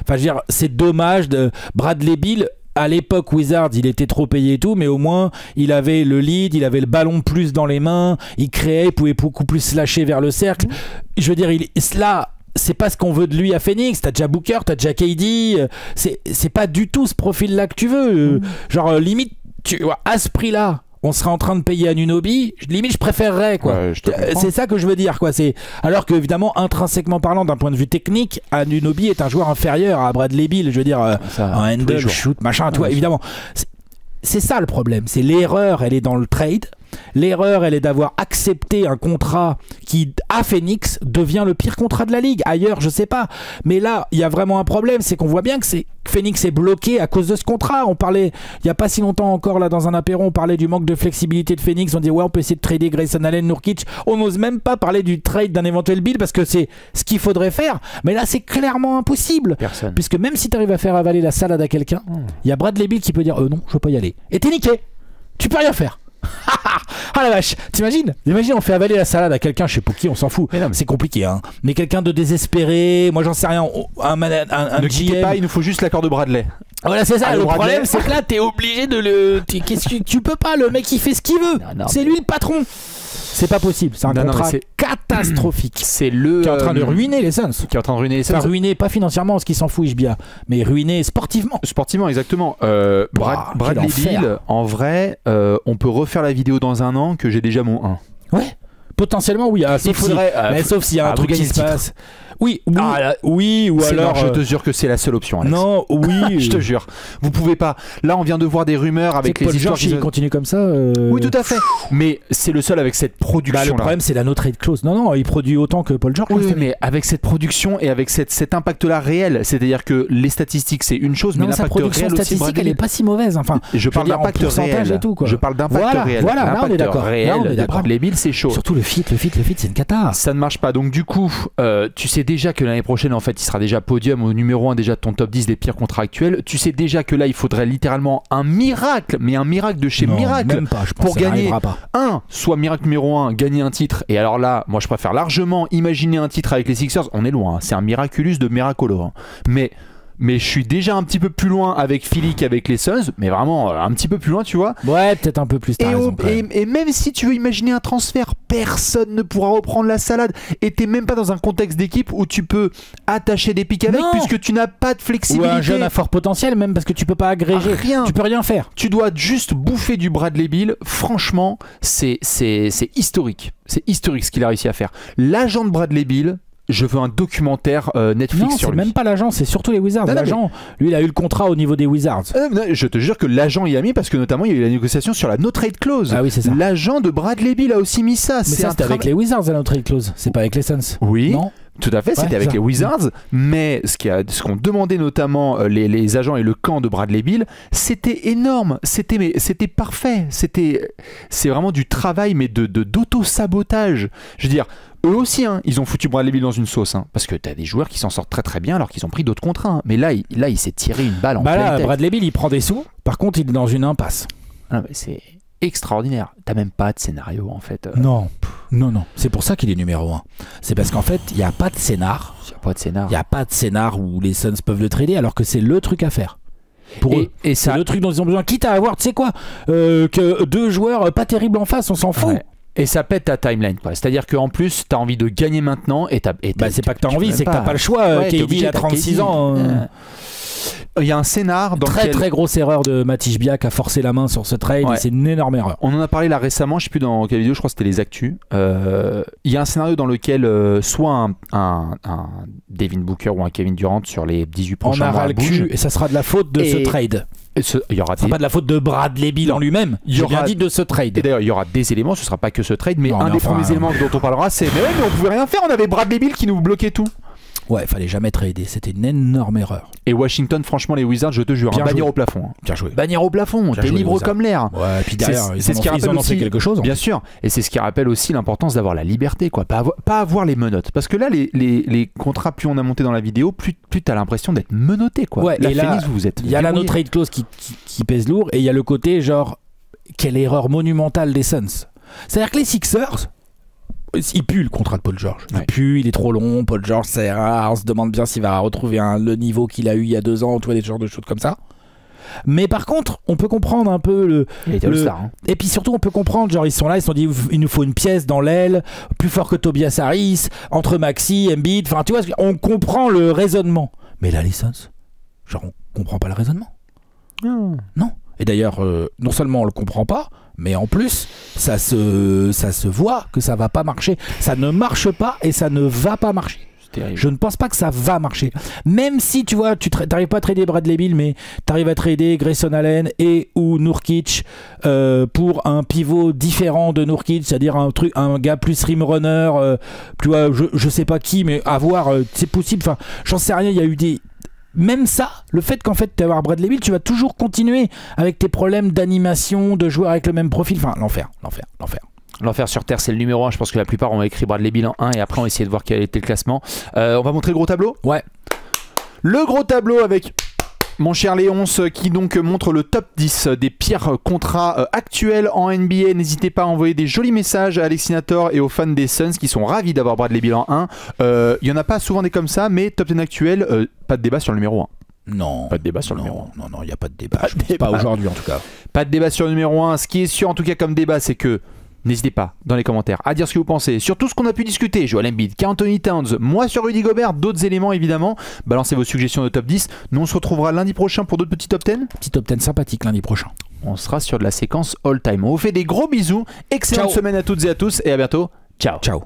je veux dire, c'est dommage de Bradley Beal. À l'époque, Wizards, il était trop payé et tout, mais au moins, il avait le lead, il avait le ballon plus dans les mains, il créait, il pouvait beaucoup plus se lâcher vers le cercle. Je veux dire, là. C'est pas ce qu'on veut de lui à Phoenix. T'as déjà Booker, t'as déjà KD. C'est pas du tout ce profil-là que tu veux. Genre, limite, à ce prix-là, on serait en train de payer Anunoby. Limite, je préférerais, quoi. Ouais, c'est ça que je veux dire, quoi. Alors que, évidemment, intrinsèquement parlant, d'un point de vue technique, Anunoby est un joueur inférieur à Bradley Beal. Je veux dire, un handle, shoot, machin, toi, évidemment. C'est ça le problème. C'est l'erreur, elle est dans le trade. L'erreur, elle est d'avoir accepté un contrat qui, à Phoenix, devient le pire contrat de la ligue. Ailleurs, je sais pas. Mais là, il y a vraiment un problème. C'est qu'on voit bien que Phoenix est bloqué à cause de ce contrat. On parlait, il y a pas si longtemps encore, là, dans un apéro, on parlait du manque de flexibilité de Phoenix. On dit, ouais, on peut essayer de trader Grayson Allen, Nurkic. On n'ose même pas parler du trade d'un éventuel Bill parce que c'est ce qu'il faudrait faire. Mais là, c'est clairement impossible. Personne. Puisque même si tu arrives à faire avaler la salade à quelqu'un, il y a Bradley Beal qui peut dire, non, je veux pas y aller. Et t'es niqué. Tu peux rien faire. Ah la vache, t'imagines, on fait avaler la salade à quelqu'un, je sais pas qui, on s'en fout. C'est compliqué, hein. Mais quelqu'un de désespéré, moi j'en sais rien, ne quittez pas, il nous faut juste l'accord de Bradley. Voilà, c'est ça. Le problème, c'est que là, t'es obligé de le. Tu peux pas, le mec il fait ce qu'il veut. C'est lui le patron. C'est pas possible, c'est un contrat catastrophique. C'est qui est en train de ruiner les Suns. Qui est en train de ruiner les Suns. Enfin, ruiner, pas financièrement, ce qui s'en fout, Ishbia, mais ruiner sportivement. Sportivement, exactement. Bradley Beal, en vrai, on peut refaire la vidéo dans un an que j'ai déjà mon 1. Ouais. Potentiellement, oui. Sauf s'il y a un truc qui se passe. Oui, ou alors. Je te jure que c'est la seule option, Alex. Non, oui. Je te jure. Vous pouvez pas. Là, on vient de voir des rumeurs avec les histoires. Il continue comme ça. Oui, tout à fait. Mais c'est le seul avec cette production. Le problème, c'est la no trade clause. Non, il produit autant que Paul George. Oui, mais avec cette production et avec cet impact-là réel, c'est-à-dire que les statistiques, c'est une chose, mais l'impact réel aussi. Statistique, elle est pas si mauvaise. Enfin, je parle d'impact réel. Et tout, quoi. Je parle d'impact réel. Voilà, là, on est d'accord. Bradley Beal, c'est chaud. Surtout le fit, c'est une cata. Ça ne marche pas. Donc du coup, tu sais déjà que l'année prochaine, en fait, il sera déjà podium au numéro 1 déjà de ton top 10 des pires contrats actuels. Tu sais déjà que là, il faudrait littéralement un miracle, mais un miracle de chez miracle même pas, je pense pour gagner soit miracle numéro 1, gagner un titre. Et alors là, moi, je préfère largement imaginer un titre avec les Sixers. On est loin, hein. C'est un miraculus de Miracolo. Hein. Mais mais je suis déjà un petit peu plus loin avec Philly qu'avec les Suns, mais vraiment un petit peu plus loin, tu vois. Ouais, peut-être un peu plus. Et même si tu veux imaginer un transfert, personne ne pourra reprendre la salade. Et t'es même pas dans un contexte d'équipe où tu peux attacher des pics avec, puisque tu n'as pas de flexibilité. Ou un jeune à fort potentiel, même parce que tu peux pas agréger. Rien. Tu peux rien faire. Tu dois juste bouffer du Bradley Beal. Franchement, c'est historique. C'est historique ce qu'il a réussi à faire. L'agent de Bradley Beal. Je veux un documentaire Netflix sur lui. Non, c'est même pas l'agent, c'est surtout les Wizards. L'agent, lui, il a eu le contrat au niveau des Wizards. Je te jure que l'agent y a mis parce que notamment il y a eu la négociation sur la no trade clause. Ah oui, c'est ça. L'agent de Bradley Beal a aussi mis ça. Mais ça, c'était avec les Wizards la no trade clause. C'est pas avec les Suns. Oui. Non. Tout à fait, c'était avec les Wizards, mais ce qu'ont demandé notamment les agents et le camp de Bradley Beal, c'était énorme, c'était parfait, c'est vraiment du travail, mais d'auto-sabotage. Je veux dire, eux aussi, hein, ils ont foutu Bradley Beal dans une sauce, hein, parce que t'as des joueurs qui s'en sortent très très bien alors qu'ils ont pris d'autres contrats. Hein. Mais là, il s'est tiré une balle en pleine tête. Bradley Beal, il prend des sous, par contre, il est dans une impasse. Ah, mais c'est extraordinaire. T'as même pas de scénario en fait. Non. C'est pour ça qu'il est numéro 1. C'est parce qu'en fait, il n'y a pas de scénar. Il n'y a pas de scénar où les Suns peuvent le trader alors que c'est le truc à faire. Pour eux. Et c'est le truc dont ils ont besoin. Quitte à avoir, tu sais quoi, que 2 joueurs pas terribles en face, on s'en fout. Ouais. Et ça pète ta timeline, quoi. C'est-à-dire qu'en plus, t'as envie de gagner maintenant et c'est pas que t'as envie, c'est que t'as pas le choix. KD a 36 ans. Il y a un scénar dans très grosse erreur de Matisse Biak à forcer la main sur ce trade. Et c'est une énorme erreur. On en a parlé là récemment, je sais plus dans quelle vidéo, je crois que c'était les actus. Il y a un scénario dans lequel soit un Devin Booker ou un Kevin Durant sur les 18 prochains mois bouge, et ça sera de la faute de ce trade. Il y aura pas de la faute de Bradley Beal en lui-même. Il y aura dit de ce trade. Et d'ailleurs, il y aura des éléments. Ce sera pas que ce trade, mais un des premiers éléments dont on parlera, c'est mais on pouvait rien faire. On avait Bradley Beal qui nous bloquait tout. Ouais, fallait jamais trader. C'était une énorme erreur. Et Washington, franchement, les Wizards, je te jure, bannière au plafond. Bien joué. Bannière au plafond. T'es libre comme l'air. Ouais. Et puis derrière, c'est ce qui rappelle aussi quelque chose. Bien sûr. Et c'est ce qui rappelle aussi l'importance d'avoir la liberté, quoi. Pas avoir les menottes. Parce que là, les contrats, plus on a monté dans la vidéo, plus t'as l'impression d'être menotté, quoi. Ouais. La et là, Phoenix, vous êtes. Il y a la no trade clause qui pèse lourd, et il y a le côté genre quelle erreur monumentale des Suns. C'est-à-dire que les Sixers. Il pue le contrat de Paul George. Il pue, il est trop long. Paul George, c'est rare. On se demande bien s'il va retrouver le niveau qu'il a eu il y a 2 ans, ou des genres de choses comme ça. Mais par contre, on peut comprendre un peu All-Star, hein. Et puis surtout, on peut comprendre, genre ils sont là, ils se sont dit, il nous faut une pièce dans l'aile, plus fort que Tobias Harris, entre Maxi, Embiid. Enfin, tu vois, on comprend le raisonnement. Mais là, les Suns, genre, on comprend pas le raisonnement. Non. Et d'ailleurs, non seulement on le comprend pas, mais en plus, ça se voit que ça va pas marcher. Ça ne marche pas et ça ne va pas marcher. Je ne pense pas que ça va marcher. Même si tu vois, tu n'arrives pas à trader Bradley Beal, mais tu arrives à trader Grayson Allen et ou Nurkic pour un pivot différent de Nurkic, c'est-à-dire un gars plus rim runner, tu vois, je sais pas qui, mais à voir, c'est possible. Enfin, j'en sais rien. Il y a eu des même ça, le fait qu'en fait tu vas avoir Bradley Beal, tu vas toujours continuer avec tes problèmes d'animation, de joueurs avec le même profil. Enfin, l'enfer. L'enfer sur Terre, c'est le numéro 1. Je pense que la plupart ont écrit Bradley Beal en 1 et après on va essayer de voir quel était le classement. On va montrer le gros tableau. Ouais. Le gros tableau avec mon cher Léonce qui donc montre le top 10 des pires contrats actuels en NBA. N'hésitez pas à envoyer des jolis messages à Alexinator et aux fans des Suns qui sont ravis d'avoir Bradley Beal en 1. Il n'y en a pas souvent des comme ça, mais top 10 actuel, pas de débat sur le numéro 1. Non. Pas de débat sur le numéro 1. Non, il n'y a pas de débat. Pas aujourd'hui en tout cas. Pas de débat sur le numéro 1. Ce qui est sûr en tout cas comme débat, c'est que n'hésitez pas dans les commentaires à dire ce que vous pensez sur tout ce qu'on a pu discuter. Joel Embiid, Anthony Towns, moi sur Rudy Gobert, d'autres éléments évidemment. Balancez vos suggestions de top 10. Nous on se retrouvera lundi prochain pour d'autres petits top 10. Petit top 10 sympathique lundi prochain. On sera sur de la séquence all time. On vous fait des gros bisous. Excellente semaine à toutes et à tous et à bientôt. Ciao. Ciao.